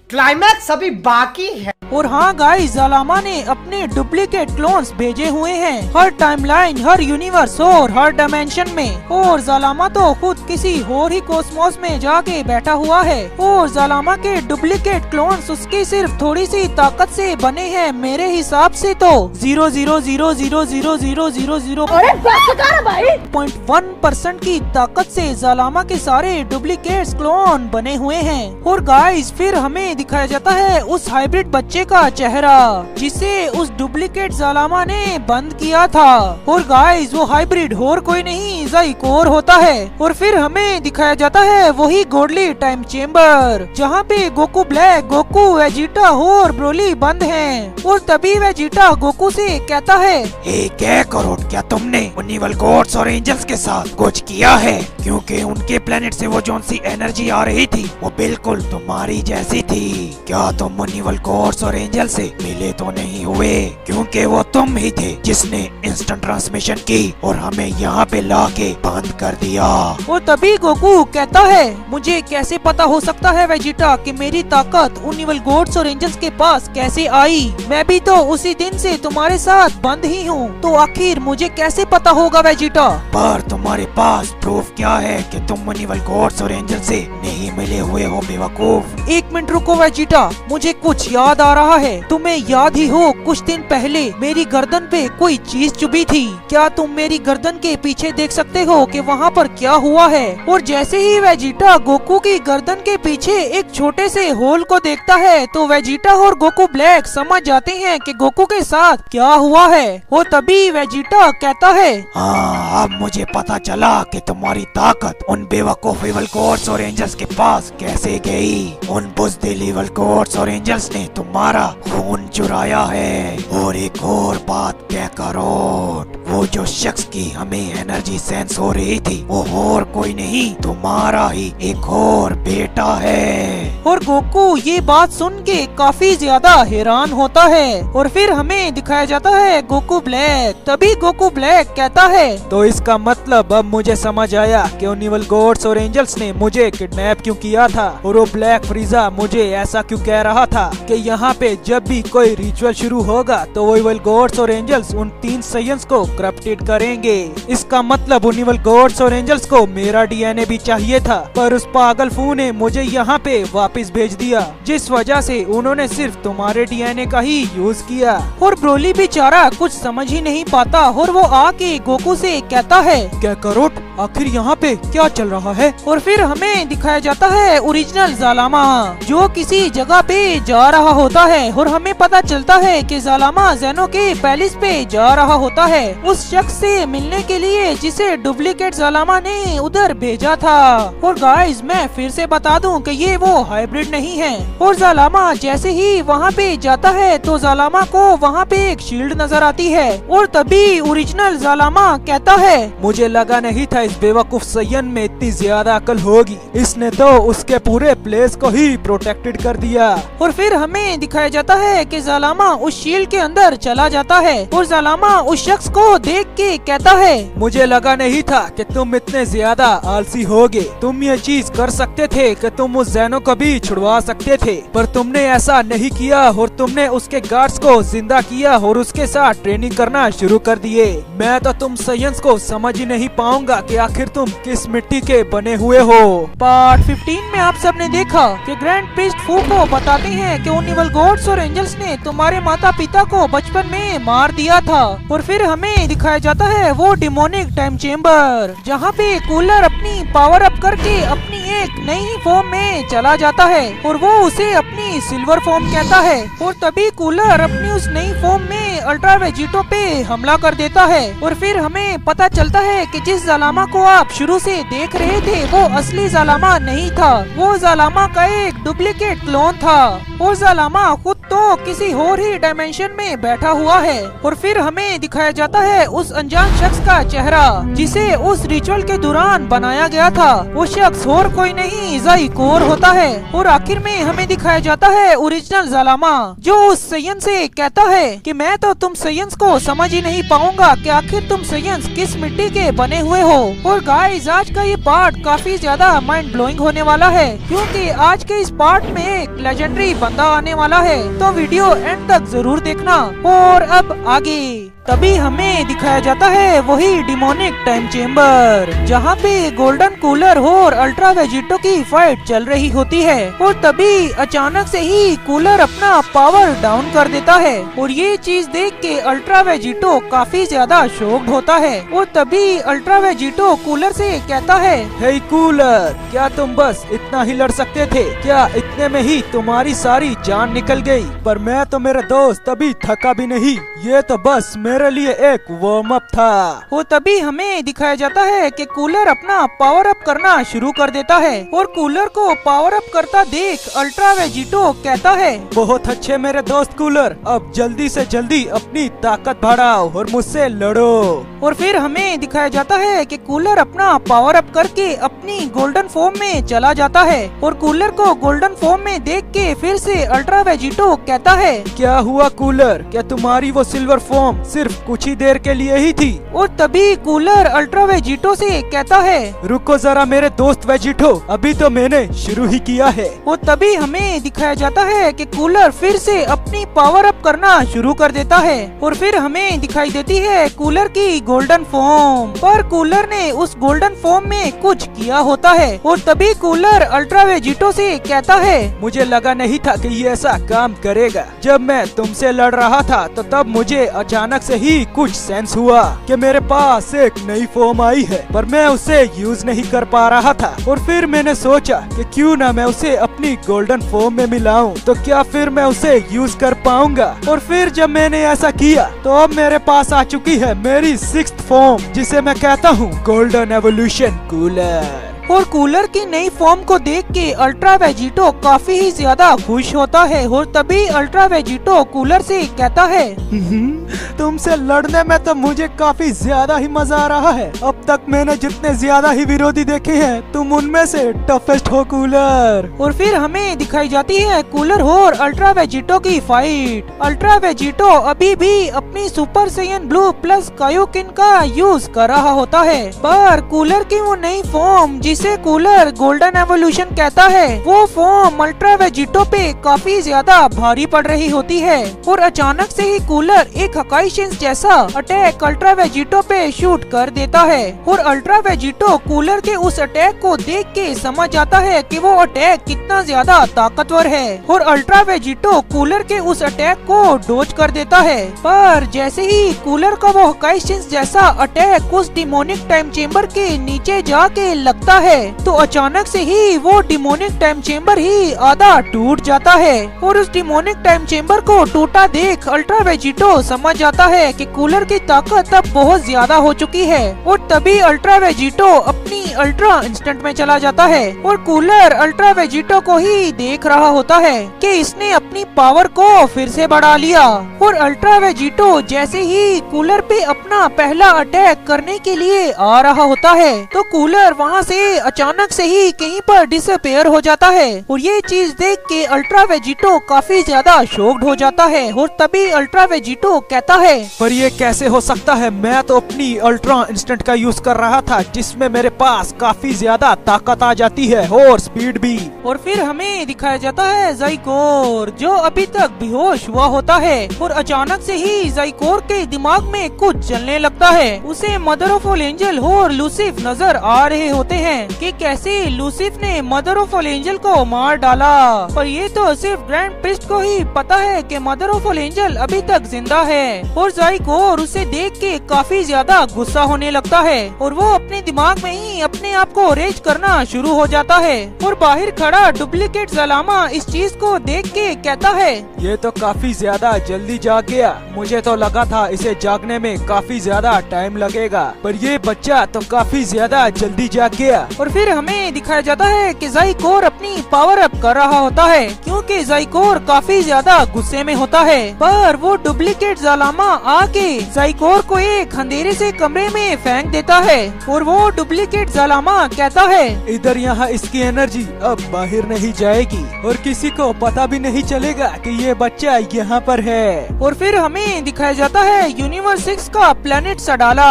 क्लाइमैक्स अभी बाकी है। और हाँ गाइस, जालामा ने अपने डुप्लीकेट क्लोन्स भेजे हुए हैं हर टाइमलाइन, हर यूनिवर्स और हर डायमेंशन में। और जालामा तो खुद किसी और ही कॉस्मोस में जाके बैठा हुआ है और जालामा के डुप्लीकेट क्लोन्स उसकी सिर्फ थोड़ी सी ताकत से बने हैं। मेरे हिसाब से तो 0.1% की ताकत से जालामा के सारे डुप्लीकेट क्लोन बने हुए हैं। और गाइस फिर हमें दिखाया जाता है उस हाइब्रिड बच्चे का चेहरा जिसे उस डुप्लीकेट जालामा ने बंद किया था। और गाइस वो हाइब्रिड और कोई नहीं ज़ाइकोर होता है। और फिर हमें दिखाया जाता है वही गॉडली टाइम चेम्बर जहाँ पे गोकू ब्लैक, गोकू, वेजिटा और ब्रोली बंद हैं। और तभी वेजिटा गोकू से कहता है, क्या करोड़, क्या तुमने उनिवल गॉड्स और एंजल्स के साथ कुछ किया है? क्योंकि उनके प्लेनेट से वो जोन सी एनर्जी आ रही थी वो बिल्कुल तुम्हारी जैसी थी। क्या तुम उनिवल गॉड्स और एंजल से मिले तो नहीं हुए? क्योंकि वो तुम ही थे जिसने इंस्टेंट ट्रांसमिशन की और हमें यहाँ पे लाके बंद कर दिया। और तभी गोकू कहता है, मुझे कैसे पता हो सकता है वेजिटा कि मेरी ताकत उनिवल गॉड्स और एंजल्स के पास कैसे आई? मैं भी तो उसी दिन से तुम्हारे साथ बंद ही हूँ, तो आखिर मुझे कैसे पता होगा वेजिटा? पर तुम्हारे पास प्रूफ क्या है कि तुम उनिवल गॉड्स और एंजल से नहीं मिले हुए हो बेवकूफ? एक मिनट रुको वेजिटा, मुझे कुछ याद आ रहा है। तुम्हें याद ही हो कुछ दिन पहले मेरी गर्दन पे कोई चीज चुभी थी। क्या तुम मेरी गर्दन के पीछे देख सकते हो कि वहाँ पर क्या हुआ है? और जैसे ही वेजिटा गोकू की गर्दन के पीछे एक छोटे से होल को देखता है तो वेजिटा और गोकू ब्लैक समझ जाते हैं कि गोकू के साथ क्या हुआ है। और तभी वेजिटा कहता है, हाँ अब मुझे पता चला कि तुम्हारी ताकत उन बेवकूफ इवल गॉड्स और एंजल्स के पास कैसे गई। उन बुज़दिल इवल गॉड्स और एंजल्स ने तुम्हारा खून चुराया है। और एक और बात क्या करो, वो जो शख्स की हमें एनर्जी सेंस हो रही थी वो और कोई नहीं तुम्हारा ही एक और बेटा है। और गोकू ये बात सुन के काफी ज्यादा हैरान होता है। और फिर हमें दिखाया जाता है गोकू ब्लैक। तभी गोकू ब्लैक कहता है, तो इसका मतलब अब मुझे समझ आया कि उन इवल गॉड्स और एंजल्स ने मुझे किडनैप क्यों किया था और वो ब्लैक फ्रीजा मुझे ऐसा क्यों कह रहा था कि यहाँ पे जब भी कोई रिचुअल शुरू होगा तो वो इवल गॉड्स और एंजल्स उन 3 साइंस को करप्टेड करेंगे। इसका मतलब उन इवल गॉड्स और एंजल्स को मेरा डीएनए भी चाहिए था, पर उस पागल फू ने मुझे यहाँ पे वापस भेज दिया, जिस वजह से उन्होंने सिर्फ तुम्हारे डीएनए का ही यूज किया। और ब्रोली बेचारा कुछ समझ ही नहीं पाता और वो आके गोकू से कहता है, क्या करोट आखिर यहाँ पे क्या चल रहा है? और फिर हमें दिखाया जाता है ओरिजिनल जालामा जो किसी जगह पे जा रहा होता है और हमें पता चलता है कि जालामा ज़ेनो के पैलेस पे जा रहा होता है उस शख्स से मिलने के लिए जिसे डुप्लीकेट जालामा ने उधर भेजा था। और गाइस मैं फिर से बता दूं कि ये वो हाइब्रिड नहीं है। और जालामा जैसे ही वहाँ पे जाता है तो जालामा को वहाँ पे एक शील्ड नजर आती है और तभी ओरिजिनल जालामा कहता है, मुझे लगा नहीं था इस बेवकूफ सयन में इतनी ज्यादा अकल होगी, इसने तो उसके पूरे प्लेस को ही प्रोटेक्टेड कर दिया। और फिर हमें दिखाया जाता है कि जालामा उस शील्ड के अंदर चला जाता है और जालामा उस शख्स को देख के कहता है, मुझे लगा नहीं था कि तुम इतने ज्यादा आलसी होगे। तुम ये चीज कर सकते थे कि तुम उस ज़ेनो को भी छुड़वा सकते थे, पर तुमने ऐसा नहीं किया और तुमने उसके गार्ड्स को जिंदा किया और उसके साथ ट्रेनिंग करना शुरू कर दिए। मैं तो तुम साइंस को समझ ही नहीं पाऊंगा कि आखिर तुम किस मिट्टी के बने हुए हो। पार्ट 15 में आप सबने देखा कि ग्रैंड प्रीस्ट फू को बताते हैं कि उन इवल गॉड्स और एंजल्स ने तुम्हारे माता पिता को बचपन में मार दिया था। और फिर हमें दिखाया जाता है वो डिमोनिक टाइम चेम्बर जहाँ पे कूलर अपनी पावर अप करके अपनी एक नई फॉर्म में चला जाता है और वो उसे अपनी सिल्वर फॉर्म कहता है। और तभी कूलर अपनी उस नई फॉर्म में अल्ट्रा वेजिटो पे हमला कर देता है। और फिर हमें पता चलता है कि जिस जालामा को आप शुरू से देख रहे थे वो असली जालामा नहीं था, वो जालामा का एक डुप्लीकेट क्लोन था। और जालामा खुद तो किसी और ही डायमेंशन में बैठा हुआ है। और फिर हमें दिखाया जाता है उस अनजान शख्स का चेहरा जिसे उस रिचुअल के दौरान बनाया गया था। वो शख्स और कोई नहीं ज़ाइकोर होता है। और आखिर में हमें दिखाया जाता है ओरिजिनल जालामा जो उस साइंस से कहता है कि मैं तो तुम साइंस को समझ ही नहीं पाऊंगा कि आखिर तुम साइंस किस मिट्टी के बने हुए हो। और गाइस आज का ये पार्ट काफी ज्यादा माइंड ब्लोइंग होने वाला है क्योंकि आज के इस पार्ट में एक लेजेंडरी बंदा आने वाला है, तो वीडियो एंड तक जरूर देखना। और अब आगे तभी हमें दिखाया जाता है वही डिमोनिक टाइम चेम्बर जहाँ पे गोल्डन कूलर और अल्ट्रा वेजिटो की फाइट चल रही होती है। और तभी अचानक से ही कूलर अपना पावर डाउन कर देता है और ये चीज देख के अल्ट्रा वेजिटो काफी ज्यादा शॉक्ड होता है। और तभी अल्ट्रा वेजिटो कूलर से कहता है, हे कूलर, क्या तुम बस इतना ही लड़ सकते थे? क्या इतने में ही तुम्हारी सारी जान निकल गई? पर मैं तो मेरे दोस्त अभी थका भी नहीं, ये तो बस मेरे लिए एक वार्म अप था। और तभी हमें दिखाया जाता है कि कूलर अपना पावर अप करना शुरू कर देता है और कूलर को पावर अप करता देख अल्ट्रा वेजिटो कहता है, बहुत अच्छे मेरे दोस्त कूलर, अब जल्दी से जल्दी अपनी ताकत बढ़ाओ और मुझसे लड़ो। और फिर हमें दिखाया जाता है कि कूलर अपना पावर अप करके अपनी गोल्डन फॉर्म में चला जाता है और कूलर को गोल्डन फॉर्म में देख के फिर से अल्ट्रा वेजिटो कहता है, क्या हुआ कूलर, क्या तुम्हारी वो सिल्वर फॉर्म सिर्फ कुछ ही देर के लिए ही थी? और तभी कूलर अल्ट्रा वेजिटो से कहता है, रुको जरा मेरे दोस्त वेजिटो, अभी तो मैंने शुरू ही किया है। और तभी हमें दिखाया जाता है कि कूलर फिर से अपनी पावर अप करना शुरू कर देता है और फिर हमें दिखाई देती है कूलर की गोल्डन फॉर्म। पर कूलर ने उस गोल्डन फॉर्म में कुछ किया होता है और तभी कूलर अल्ट्रा वेजिटो से कहता है, मुझे लगा नहीं था कि ये ऐसा काम करेगा। जब मैं तुमसे लड़ रहा था तो तब मुझे अचानक से ही कुछ सेंस हुआ कि मेरे पास एक नई फॉर्म आई है, पर मैं उसे यूज नहीं कर पा रहा था। और फिर मैंने सोचा कि क्यों ना मैं उसे अपनी गोल्डन फॉर्म में मिलाऊं, तो क्या फिर मैं उसे यूज कर पाऊंगा। और फिर जब मैंने ऐसा किया तो अब मेरे पास आ चुकी है मेरी 6th फॉर्म जिसे मैं कहता हूँ गोल्डन एवोल्यूशन कूलर। और कूलर की नई फॉर्म को देख के अल्ट्रा वेजिटो काफी ही ज्यादा खुश होता है और तभी अल्ट्रा वेजिटो कूलर से कहता है, तुमसे लड़ने में तो मुझे काफी ज्यादा ही मजा आ रहा है। अब तक मैंने जितने ज्यादा ही विरोधी देखे हैं, तुम उनमें से टफेस्ट हो कूलर। और फिर हमें दिखाई जाती है कूलर और अल्ट्रा वेजिटो की फाइट। अल्ट्रा वेजिटो अभी भी अपनी सुपर सैयन ब्लू प्लस कायोकिन का यूज कर रहा होता है, पर कूलर की वो नई फॉर्म जिसे कूलर गोल्डन एवोल्यूशन कहता है, वो फॉर्म अल्ट्रा वेजिटो पे काफी ज्यादा भारी पड़ रही होती है। और अचानक से ही कूलर एक हकाई शिन्स जैसा अटैक अल्ट्रा वेजिटो पे शूट कर देता है और अल्ट्रा वेजिटो कूलर के उस अटैक को देख के समझ जाता है कि वो अटैक कितना ज्यादा ताकतवर है और अल्ट्रा वेजिटो कूलर के उस अटैक को डोज कर देता है। पर जैसे ही कूलर का वो हकाई शिन्स जैसा अटैक उस डिमोनिक टाइम चेम्बर के नीचे जाके लगता है, तो अचानक से ही वो डिमोनिक टाइम चेम्बर ही आधा टूट जाता है और उस डिमोनिक टाइम चेम्बर को टूटा देख अल्ट्रा वेजिटो समझ जाता है कि कूलर की ताकत अब बहुत ज्यादा हो चुकी है। और तभी अल्ट्रा वेजिटो अपनी अल्ट्रा इंस्टेंट में चला जाता है और कूलर अल्ट्रा वेजिटो को ही देख रहा होता है कि इसने अपनी पावर को फिर से बढ़ा लिया। और अल्ट्रा वेजिटो जैसे ही कूलर पे अपना पहला अटैक करने के लिए आ रहा होता है, तो कूलर वहाँ से अचानक से ही कहीं पर डिसअपेयर हो जाता है और ये चीज देख के अल्ट्रा वेजिटो काफी ज्यादा शॉक्ड हो जाता है। और तभी अल्ट्रा वेजिटो कहता है, पर ये कैसे हो सकता है? मैं तो अपनी अल्ट्रा इंस्टेंट का यूज कर रहा था, जिसमें मेरे पास काफी ज्यादा ताकत आ जाती है और स्पीड भी। और फिर हमें दिखाया जाता है ज़ाइकोर, जो अभी तक बेहोश हुआ होता है और अचानक से ही ज़ाइकोर के दिमाग में कुछ चलने लगता है। उसे मदर ऑफ ऑल एंजल और लूसिफ नजर आ रहे होते हैं कि कैसे लूसिफ ने मदर ऑफ ऑल एंजल को मार डाला। पर ये तो सिर्फ ग्रैंड प्रिस्ट को ही पता है कि मदर ऑफ ऑल एंजल अभी तक जिंदा है। और ज़ाइकोर उसे देख के काफी ज्यादा गुस्सा होने लगता है और वो अपने दिमाग में ही अपने आप को रेज करना शुरू हो जाता है। और बाहर खड़ा डुप्लीकेट ज़लामा इस चीज को देख के कहता है, ये तो काफी ज्यादा जल्दी जाग गया। मुझे तो लगा था इसे जागने में काफी ज्यादा टाइम लगेगा, पर ये बच्चा तो काफी ज्यादा जल्दी जाग गया। और फिर हमें दिखाया जाता है कि ज़ाइकोर अपनी पावर अप कर रहा होता है, क्योंकि ज़ाइकोर काफी ज्यादा गुस्से में होता है। पर वो डुप्लीकेट ज़लामा आके ज़ाइकोर को एक अंधेरे से कमरे में फेंक देता है और वो डुप्लीकेट ज़लामा कहता है, इधर यहाँ इसकी एनर्जी अब बाहर नहीं जाएगी और किसी को पता भी नहीं चलेगा कि ये बच्चा यहाँ पर है। और फिर हमें दिखाया जाता है यूनिवर्स 6 का प्लेनेट सडाला,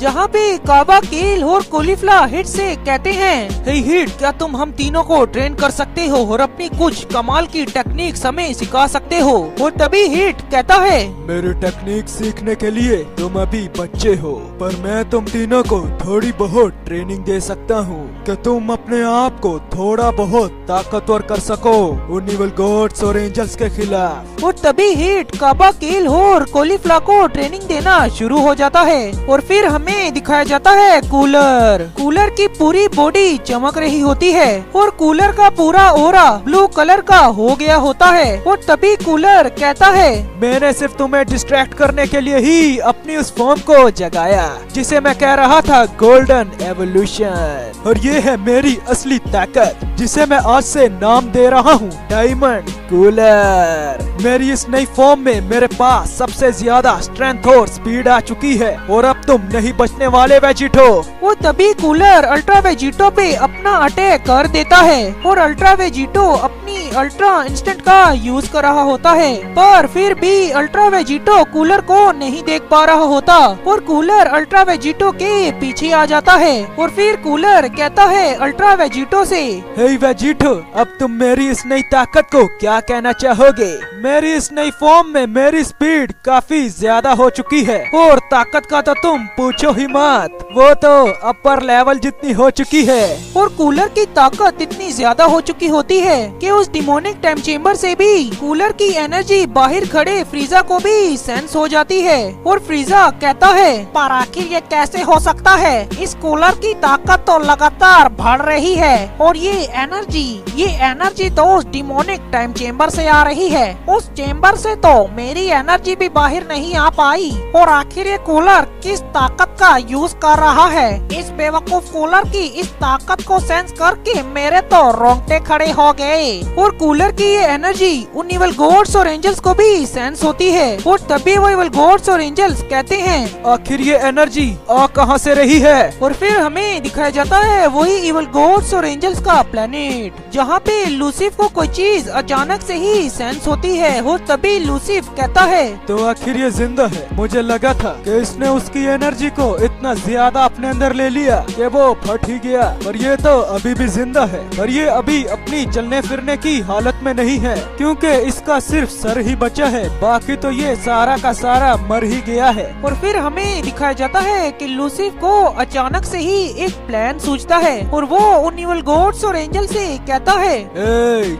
जहाँ पे काबा, केल और कोलिफ्ला हिट से कहते हैं, हे हिट, क्या तुम हम तीनों को ट्रेन कर सकते हो और अपनी कुछ कमाल की टेक्निक हमें सिखा सकते हो? और तभी हिट कहता है, मेरी टेक्निक सीखने के लिए तुम अभी बच्चे हो, पर मैं तुम तीनों को थोड़ी बहुत ट्रेनिंग दे सकता हूँ कि तुम अपने आप को थोड़ा बहुत ताकतवर कर सको उन इविल गॉड्स और एंजल्स के खिलाफ। और तभी हिट काबा, केल और कोलिफ्ला को ट्रेनिंग देना शुरू हो जाता है। और फिर हमें दिखाया जाता है कूलर की पूरी बॉडी चमक रही होती है और कूलर का पूरा ओरा ब्लू कलर का हो गया होता है। और तभी कूलर कहता है, मैंने सिर्फ तुम्हें डिस्ट्रैक्ट करने के लिए ही अपनी उस फॉर्म को जगाया जिसे मैं कह रहा था गोल्डन एवोल्यूशन, और ये है मेरी असली ताकत जिसे मैं आज से नाम दे रहा हूँ डायमंड कूलर। मेरी इस नई फॉर्म में मेरे पास सबसे ज्यादा स्ट्रेंथ और स्पीड आ चुकी है और अब तुम नहीं बचने वाले वेजिटो। वो तभी कूलर अल्ट्रा वेजिटो पे अपना अटैक कर देता है और अल्ट्रा वेजिटो अपनी अल्ट्रा इंस्टेंट का यूज कर रहा होता है, पर फिर भी अल्ट्रा वेजिटो कूलर को नहीं देख पा रहा होता और कूलर अल्ट्रा वेजिटो के पीछे आ जाता है। और फिर कूलर कहता है अल्ट्रा वेजिटो से, हे वेजिटो, अब तुम मेरी इस नई ताकत को क्या कहना चाहोगे? मेरी इस नई फॉर्म में मेरी स्पीड काफी ज्यादा हो चुकी है और ताकत का तो तुम पूछो ही मत, वो तो अपर लेवल जितनी हो चुकी है। और कूलर की ताकत इतनी ज्यादा हो चुकी होती है कि उस डिमोनिक टाइम चेम्बर से भी कूलर की एनर्जी बाहर खड़े फ्रीजा को भी सेंस हो जाती है और फ्रीजा कहता है, पर आखिर ये कैसे हो सकता है? इस कूलर की ताकत तो लगातार बढ़ रही है और ये एनर्जी तो उस डिमोनिक टाइम चेम्बर से आ रही है। उस चेम्बर से तो मेरी एनर्जी भी बाहर नहीं आ पाई और आखिर ये कूलर किस ताकत का यूज कर रहा है? इस बेवकूफ कूलर की इस ताकत को सेंस करके मेरे तो रोंगटे खड़े हो गए और कूलर की ये एनर्जी उन इवल गॉड्स और एंजल्स को भी सेंस होती है और तभी वो इवल गॉड्स और एंजल्स कहते हैं, आखिर ये एनर्जी आ कहां से रही है? और फिर हमें दिखाया जाता है वही इवल गॉड्स और एंजल्स का प्लेनेट, जहाँ पे लूसिफ को कोई चीज अचानक से ही सेंस होती है और तभी लूसिफ कहता है, तो आखिर ये जिंदा है। मुझे लगा था कि इसने उसकी एनर्जी को इतना ज्यादा अपने अंदर ले लिया कि वो फट ही गया, पर ये तो अभी भी जिंदा है। पर ये अभी अपनी चलने फिरने की हालत में नहीं है क्योंकि इसका सिर्फ सर ही बचा है, बाकी तो ये सारा का सारा मर ही गया है। और फिर हमें दिखाया जाता है कि लूसिफ को अचानक से ही एक प्लान सूझता है और वो उन इवल गॉड्स और एंजल से कहता है,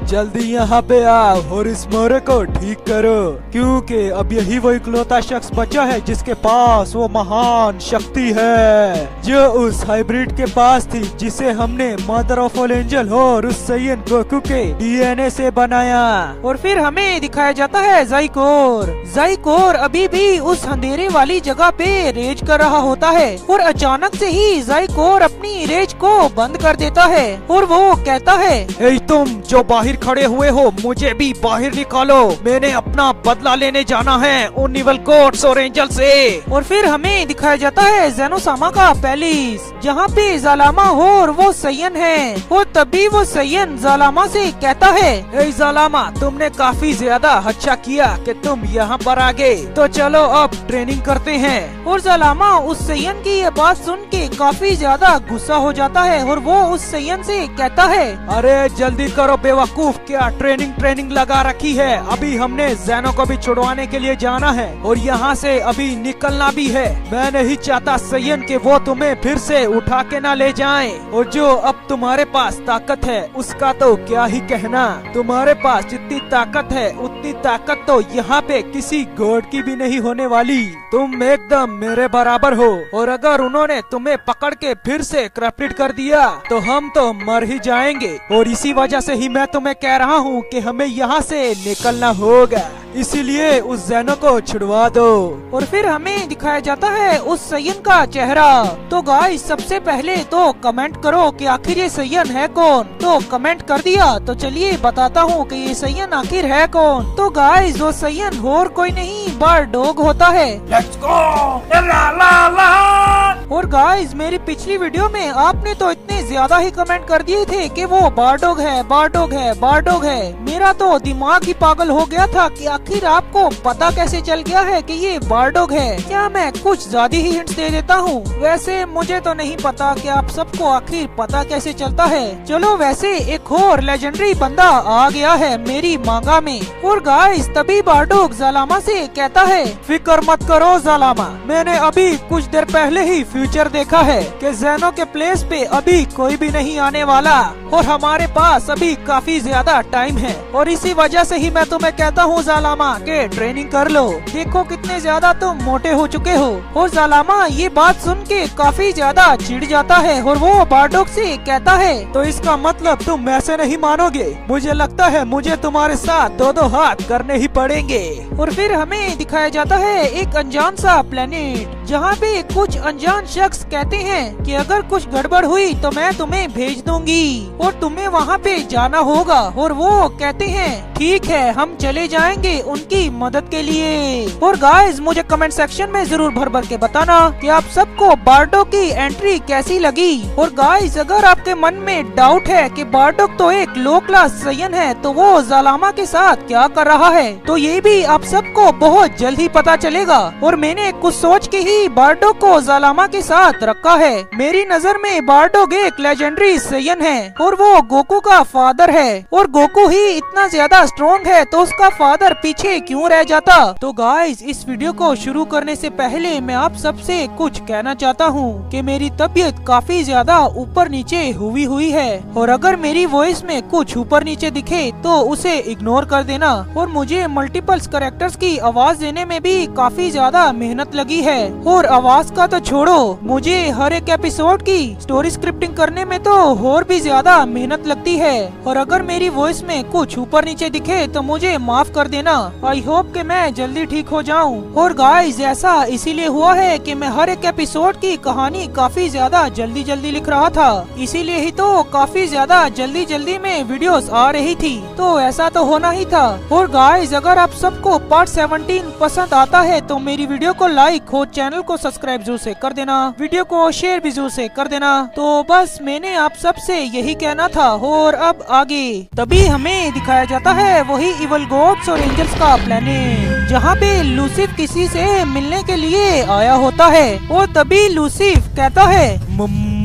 जल्दी यहाँ पे आओ और इस मोरे को ठीक करो क्योंकि अब यही वो इकलौता शख्स बचा है जिसके पास वो महान शक्ति है जो उस हाइब्रिड के पास थी, जिसे हमने मदर ऑफ ऑल एंजल और उस सैयन गोकू के डीएनए से बनाया। और फिर हमें दिखाया जाता है जाइकोर अभी भी उस अंधेरे वाली जगह पे रेज कर रहा होता है और अचानक से ही जाइकोर अपनी रेज को बंद कर देता है और वो कहता है, तुम जो बाहर खड़े हुए हो मुझे भी बाहर निकालो, मैंने अपना बदला लेने जाना है उन इवल गॉड्स और एंजल से। और फिर हमें दिखाया जाता है ज़ेनोसामा का पैलेस, जहाँ पे जालामा और वो सैयन है और तभी वो सैयन जालामा से कहता है, जालामा तुमने काफी ज्यादा अच्छा किया कि तुम यहाँ पर आ गए, तो चलो अब ट्रेनिंग करते हैं। और जालामा उस सैयन की ये बात सुन के काफी ज्यादा गुस्सा हो जाता है और वो उस सैयन से कहता है, अरे जल्दी करो बेवकूफ, क्या ट्रेनिंग लगा रखी है? अभी हमने ज़ेनो को भी छुड़वाने के लिए जाना है और यहाँ से अभी निकलना भी है। मैं नहीं चाहता सैयन के वो तुम्हें फिर से उठा के ना ले जाएं। और जो अब तुम्हारे पास ताकत है उसका तो क्या ही कहना, तुम्हारे पास जितनी ताकत है उतनी ताकत तो यहाँ पे किसी गॉड की भी नहीं होने वाली। तुम एकदम मेरे बराबर हो और अगर उन्होंने तुम्हें पकड़ के फिर से क्रैप्टेड कर दिया तो हम तो मर ही जाएंगे। और इसी वजह से ही मैं तुम्हें कह रहा हूँ कि हमें यहाँ से निकलना होगा, इसीलिए उस ज़ेनो को छुड़वा दो। और फिर हमें दिखाया जाता है उस सैयन का चेहरा। तो गाइस सबसे पहले तो कमेंट करो कि आखिर ये सैयन है कौन। तो कमेंट कर दिया तो चलिए बताता हूँ कि ये सैयन आखिर है कौन। तो गाइस वो सैयन और कोई नहीं बारडॉग होता है। लेट्स गो ला ला ला। और गाइस मेरी पिछली वीडियो में आपने तो इतने ज्यादा ही कमेंट कर दिए थे कि वो बारडॉग है। मेरा तो दिमाग ही पागल हो गया था कि आखिर आपको पता कैसे चल गया है कि ये बारडॉग है। क्या मैं कुछ ज्यादा ही हिंट्स दे देता हूँ? वैसे मुझे तो नहीं पता कि आप सबको आखिर पता कैसे चलता है। चलो वैसे एक और लेजेंडरी बंदा आ गया है मेरी मांगा में। और गाइस तभी बारडॉग जालामा से कहता है, फिक्र मत करो जालामा, मैंने अभी कुछ देर पहले ही फ्यूचर देखा है कि ज़ेनो के प्लेस पे अभी कोई भी नहीं आने वाला और हमारे पास अभी काफी ज्यादा टाइम है। और इसी वजह से ही मैं तुम्हें कहता हूँ जालामा के ट्रेनिंग कर लो। देखो कितने ज्यादा तुम मोटे हो चुके हो। और जालामा ये बात सुन के काफी ज्यादा चिढ़ जाता है और वो बारडॉग से कहता है, तो इसका मतलब तुम ऐसे नहीं मानोगे? मुझे लगता है मुझे तुम्हारे साथ दो हाथ करने ही पड़ेंगे। और फिर हमें दिखाया जाता है एक अनजान सा प्लेनेट, जहाँ पे कुछ अनजान शख्स कहते हैं कि अगर कुछ गड़बड़ हुई तो मैं तुम्हें भेज दूंगी और तुम्हें वहाँ पे जाना होगा। और वो कहते हैं ठीक है हम चले जाएंगे उनकी मदद के लिए। और गाइस मुझे कमेंट सेक्शन में जरूर भर के बताना कि आप सबको बारडॉग की एंट्री कैसी लगी। और गाइस अगर आपके मन में डाउट है कि बारडॉग तो एक लो क्लास सैयन है तो वो जालामा के साथ क्या कर रहा है, तो ये भी आप सबको बहुत जल्द ही पता चलेगा। और मैंने कुछ सोच के ही बारडॉग को जालामा के के साथ रखा है। मेरी नजर में बारडॉग एक लेजेंडरी सैयन है और वो गोकू का फादर है, और गोकू ही इतना ज्यादा स्ट्रॉन्ग है तो उसका फादर पीछे क्यों रह जाता। तो गाइस, इस वीडियो को शुरू करने से पहले मैं आप सबसे कुछ कहना चाहता हूँ कि मेरी तबीयत काफी ज्यादा ऊपर नीचे हुई है, और अगर मेरी वॉइस में कुछ ऊपर नीचे दिखे तो उसे इग्नोर कर देना। और मुझे मल्टीपल्स कैरेक्टर्स की आवाज देने में भी काफी ज्यादा मेहनत लगी है, और आवाज का तो छोड़ो, मुझे हर एक एपिसोड की स्टोरी स्क्रिप्टिंग करने में तो और भी ज्यादा मेहनत लगती है। और अगर मेरी वॉइस में कुछ ऊपर नीचे दिखे तो मुझे माफ कर देना। आई होप कि मैं जल्दी ठीक हो जाऊं। और गाइस, ऐसा इसीलिए हुआ है कि मैं हर एक एपिसोड की कहानी काफी ज्यादा जल्दी लिख रहा था, इसीलिए ही तो काफी ज्यादा जल्दी में वीडियोस आ रही थी, तो ऐसा तो होना ही था। और गाइस, अगर आप सबको पार्ट 17 पसंद आता है तो मेरी वीडियो को लाइक और चैनल को सब्सक्राइब जरूर से कर देना, वीडियो को शेयर भी जरूर से कर देना। तो बस मैंने आप सबसे यही कहना था। और अब आगे तभी हमें दिखाया जाता है वही इवल गॉड्स और एंजल्स का प्लेनेट, जहाँ पे लूसिफ किसी से मिलने के लिए आया होता है। और तभी लूसिफ कहता है,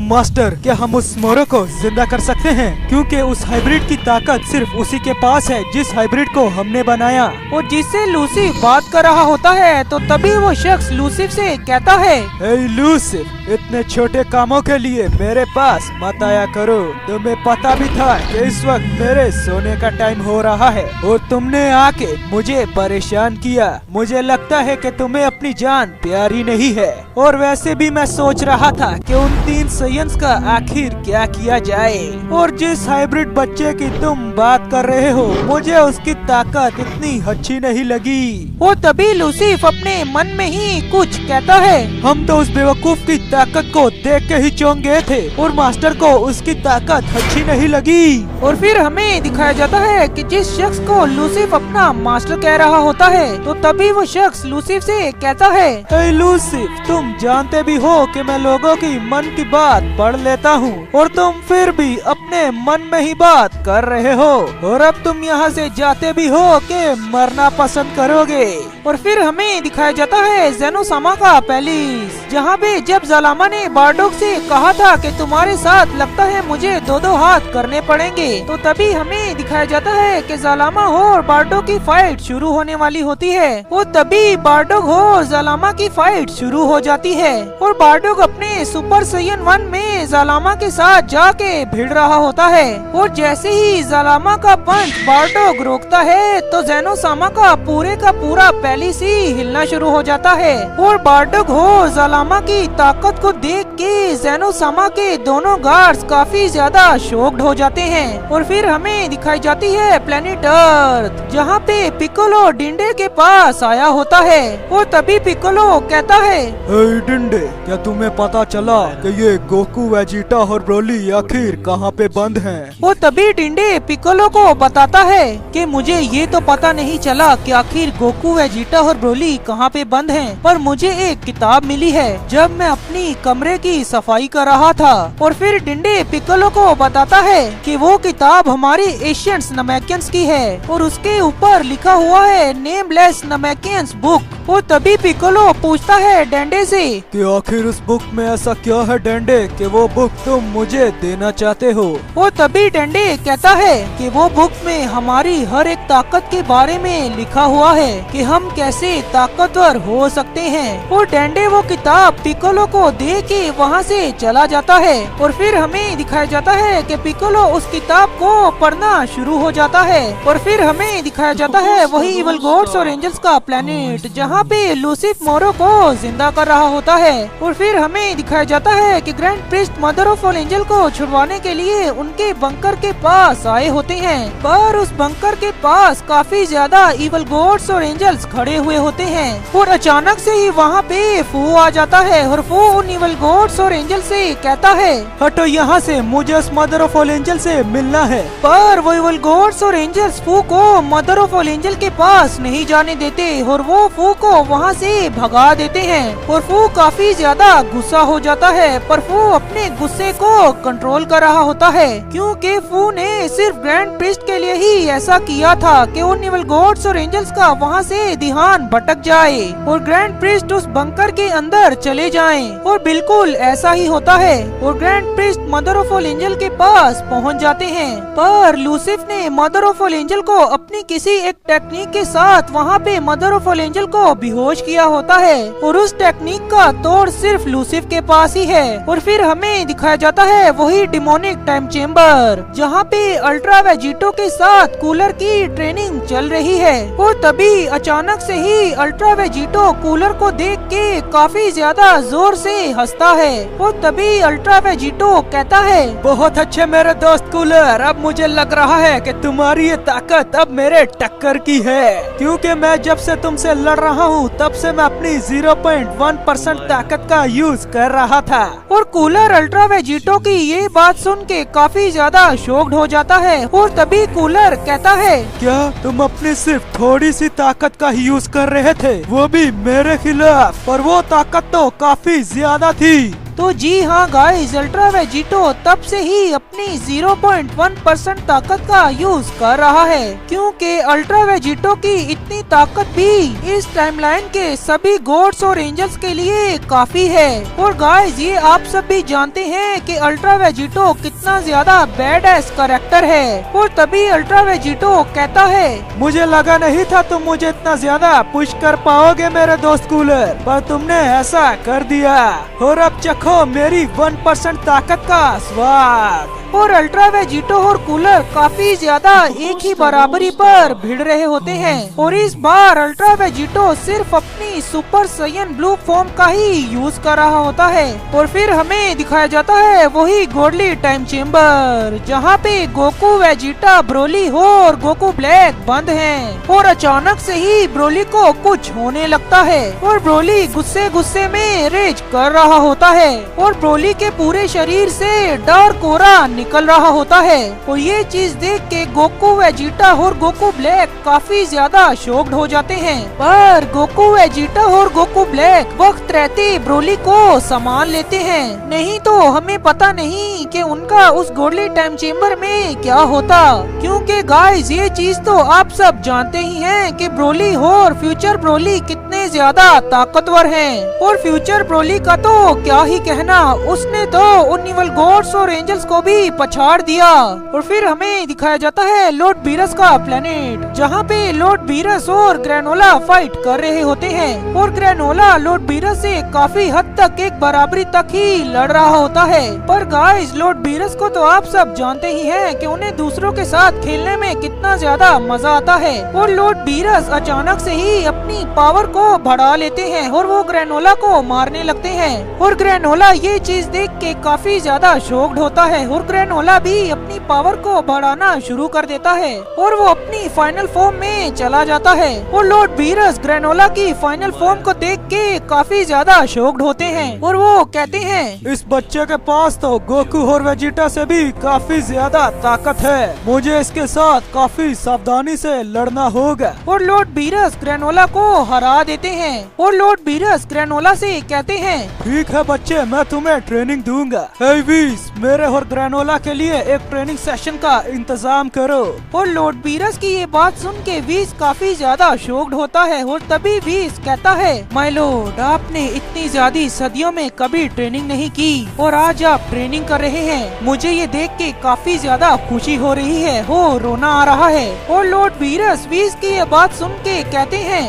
मास्टर, क्या हम उस मोरो को जिंदा कर सकते हैं? क्योंकि उस हाइब्रिड की ताकत सिर्फ उसी के पास है जिस हाइब्रिड को हमने बनाया। और जिससे लूसिफ बात कर रहा होता है तो तभी वो शख्स लूसिफ से कहता है, हे लूसिफ, इतने छोटे कामों के लिए मेरे पास मत आया करो। तुम्हें पता भी था कि इस वक्त मेरे सोने का टाइम हो रहा है और तुमने आके मुझे परेशान किया। मुझे लगता है कि तुम्हें अपनी जान प्यारी नहीं है। और वैसे भी मैं सोच रहा था कि उन 3 सयंस का आखिर क्या किया जाए। और जिस हाइब्रिड बच्चे की तुम बात कर रहे हो, मुझे उसकी ताकत इतनी अच्छी नहीं लगी। और तभी लूसिफ अपने मन में ही कुछ कहता है, हम तो उस बेवकूफ की ताकत को देख के ही चौंक गए थे और मास्टर को उसकी ताकत अच्छी नहीं लगी। और फिर हमें दिखाया जाता है कि जिस शख्स को लूसिफ अपना मास्टर कह रहा होता है तो तभी वो शख्स लूसिफ से कहता है, हे लूसिफ, तुम जानते भी हो कि मैं लोगों की मन की बात पढ़ लेता हूँ और तुम फिर भी अपने मन में ही बात कर रहे हो। और अब तुम यहाँ से जाते भी हो कि मरना पसंद करोगे। और फिर हमें दिखाया जाता है ज़ेनोसामा का पैलेस, जहाँ पे जब ज़लामा ने बारडॉग से कहा था कि तुम्हारे साथ लगता है मुझे 2-2 हाथ करने पड़ेंगे, तो तभी हमें दिखाया जाता है कि ज़लामा और बारडॉग की फाइट शुरू होने वाली होती है। और तभी बारडॉग और ज़लामा की फाइट शुरू हो जाती है और बारडॉग अपने सुपर सैयन 1 में ज़लामा के साथ जाके भिड़ रहा होता है। और जैसे ही ज़लामा का पंच बारडॉग रोकता है तो ज़ेनोसामा का पूरा पैलेस ही हिलना शुरू हो जाता है। और बारडॉग और ज़लामा की ताकत को देख के ज़ेनोसामा के दोनों गार्ड्स काफी ज्यादा शॉक्ड हो जाते हैं। और फिर हमें दिखाई जाती है प्लेनेट अर्थ, जहाँ पे पिकोलो डिंडे के पास आया होता है। और तभी पिकोलो कहता है, हे डिंडे, क्या तुम्हें पता चला कि ये गोकू, वेजिटा और ब्रोली आखिर कहाँ पे बंद हैं? और तभी डिंडे पिकोलो को बताता है कि मुझे ये तो पता नहीं चला कि आखिर गोकू, वेजिटा और ब्रोली कहाँ पे बंद हैं, पर मुझे एक किताब मिली है जब मैं अपनी कमरे की सफाई कर रहा था। और फिर डिंडे पिकोलो को बताता है कि वो किताब हमारी एशियंस नमैकियंस की है और उसके ऊपर लिखा हुआ है नेमलेस नमैकियंस बुक। और तभी पिकोलो पूछता है डेंडे से कि आखिर उस बुक में ऐसा क्या है डेंडे कि वो बुक तुम मुझे देना चाहते हो? और तभी डेंडे कहता है कि वो बुक में हमारी हर एक ताकत के बारे में लिखा हुआ है कि हम कैसे ताकतवर हो सकते हैं। और डेंडे वो किताब पिकोलो को दे के वहाँ से चला जाता है। और फिर हमें दिखाया जाता है कि पिकोलो उस किताब को पढ़ना शुरू हो जाता है। और फिर हमें दिखाया जाता है वही इवल गॉड्स और एंजल्स का प्लेनेट, जहाँ पे लूसिफ मोरो को जिंदा कर रहा होता है। और फिर हमें दिखाया जाता है कि grand priest mother of all angel को छुड़वाने के लिए उनके बंकर के पास आए होते हैं, पर उस बंकर के पास काफी ज्यादा इवल गॉड्स और एंजल्स खड़े हुए होते हैं। और अचानक से ही वहाँ पे फू आ जाता है और फू उन इवल गॉड्स और एंजल से कहता है, हटो यहाँ से, मुझे उस मदर ऑफ ऑल एंजल से मिलना है। पर वो इवल गॉड्स और एंजल्स फू को मदर ऑफ ऑल एंजल के पास नहीं जाने देते और वो फू को वहाँ से भगा देते हैं और फू काफी ज्यादा गुस्सा हो जाता है, पर फू अपने गुस्से को कंट्रोल कर रहा होता है क्योंकि फू ने सिर्फ ग्रैंड प्रिस्ट के लिए ही ऐसा किया था कि उन इविल गॉड्स और एंजल्स का वहाँ से ध्यान भटक जाए और ग्रैंड प्रिस्ट उस बंकर के अंदर चले जाएं। और बिल्कुल ऐसा ही होता है और grand priest mother of all angel के पास पहुँच जाते हैं, पर लूसिफ ने मदर ऑफ ऑल एंजल को अपनी किसी एक टेक्निक के साथ वहाँ पे मदर ऑफ ऑल एंजल को बेहोश किया होता है और उस टेक्निक का तोड़ सिर्फ लूसिफ के पास ही है। और फिर हमें दिखाया जाता है वही डिमोनिक टाइम चेम्बर जहाँ पे अल्ट्रा वेजिटो के साथ कूलर की ट्रेनिंग चल रही है और तभी अचानक से ही अल्ट्रा वेजिटो कूलर को देख के काफी ज्यादा जोर से हंसता है और तभी अल्ट्रा वेजिटो कहता है, बहुत अच्छे मेरे दोस्त कूलर, अब मुझे लग रहा है कि तुम्हारी ये ताकत अब मेरे टक्कर की है, क्योंकि मैं जब से तुमसे लड़ रहा हूँ तब से मैं अपनी 0.1% ताकत का यूज कर रहा था। और कूलर अल्ट्रा वेजिटो की ये बात सुन के काफी ज्यादा शॉक्ड हो जाता है और तभी कूलर कहता है, क्या तुम अपनी सिर्फ थोड़ी सी ताकत का ही यूज कर रहे थे, वो भी मेरे खिलाफ, पर वो ताकत तो काफी ज्यादा थी। तो जी हाँ गाइस, अल्ट्रा वेजिटो तब से ही अपनी 0.1% ताकत का यूज कर रहा है क्योंकि अल्ट्रा वेजिटो की इतनी ताकत भी इस टाइमलाइन के सभी गॉड्स और एंजल्स के लिए काफी है। और गाइस ये आप सब भी जानते हैं कि अल्ट्रा वेजिटो कितना ज्यादा बैड एस कैरेक्टर है। और तभी अल्ट्रा वेजिटो कहता है, मुझे लगा नहीं था तुम मुझे इतना ज्यादा पुश कर पाओगे मेरे दोस्त कूलर, पर तुमने ऐसा कर दिया और अब चखो मेरी 1% ताकत का स्वाद। और अल्ट्रा वेजिटो और कूलर काफी ज्यादा एक ही बराबरी पर भिड़ रहे होते हैं और इस बार अल्ट्रा वेजिटो सिर्फ अपनी सुपर साइयन ब्लू फॉर्म का ही यूज कर रहा होता है। और फिर हमें दिखाया जाता है वही गॉडली टाइम चेम्बर जहाँ पे गोकू, वेजिटा, ब्रोली हो और गोकू ब्लैक बंद हैं। और अचानक से ही ब्रोली को कुछ होने लगता है और ब्रोली गुस्से गुस्से में रेज कर रहा होता है और ब्रोली के पूरे शरीर से डार्क ऑरा निकल रहा होता है। और ये चीज देख के गोकू, वेजिटा और गोकू ब्लैक काफी ज्यादा शॉक्ड हो जाते हैं, पर गोकू, वेजिटा और गोकू ब्लैक वक्त रहते ब्रोली को संभाल लेते हैं, नहीं तो हमें पता नहीं कि उनका उस गॉडली टाइम चेम्बर में क्या होता। क्योंकि गाइस ये चीज तो आप सब जानते ही हैं कि ब्रोली और फ्यूचर ब्रोली कितने ज्यादा ताकतवर हैं। और फ्यूचर ब्रोली का तो क्या ही कहना, उसने तो उन इविल गॉड्स और एंजल्स को भी पछाड़ दिया। और फिर हमें दिखाया जाता है लॉर्ड बीरस का प्लेनेट जहाँ पे लॉर्ड बीरस और ग्रेनोला फाइट कर रहे होते हैं और ग्रेनोला लॉर्ड बीरस से काफी हद तक एक बराबरी तक ही लड़ रहा होता है। पर गाइस लॉर्ड बीरस को तो आप सब जानते ही हैं कि उन्हें दूसरों के साथ खेलने में कितना ज्यादा मजा आता है। और लॉर्ड बीरस अचानक से ही अपनी पावर को बढ़ा लेते हैं और वो ग्रेनोला को मारने लगते हैं। और ग्रेनोला ये चीज देख के काफी ज्यादा शॉक्ड होता है और ग्रेनोला भी अपनी पावर को बढ़ाना शुरू कर देता है और वो अपनी फाइनल फॉर्म में चला जाता है। और लॉर्ड बीरस ग्रेनोला की फाइनल फॉर्म को देख के काफी ज्यादा शॉक्ड होते हैं और वो कहते हैं, इस बच्चे के पास तो गोकू और वेजिटा से भी काफी ज्यादा ताकत है, मुझे इसके साथ काफी सावधानी से लड़ना होगा। और लॉर्ड बीरस ग्रेनोला को हरा देते हैं और लॉर्ड बीरस ग्रेनोला से कहते हैं, ठीक है बच्चे, मैं तुम्हें ट्रेनिंग दूंगा। हे वीस, मेरे और ग्रेनोला के लिए एक ट्रेनिंग सेशन का इंतजाम करो। और लॉर्ड बीरस की ये बात सुन के वीस काफी ज्यादा शॉक्ड होता है और तभी वीस कहता है, माय लॉर्ड, आपने इतनी ज्यादा सदियों में कभी ट्रेनिंग नहीं की और आज आप ट्रेनिंग कर रहे हैं, मुझे ये देख के काफी ज्यादा खुशी हो रही है, हो रोना आ रहा है। और लॉर्ड बीरस वीस की ये बात सुन के कहते हैं,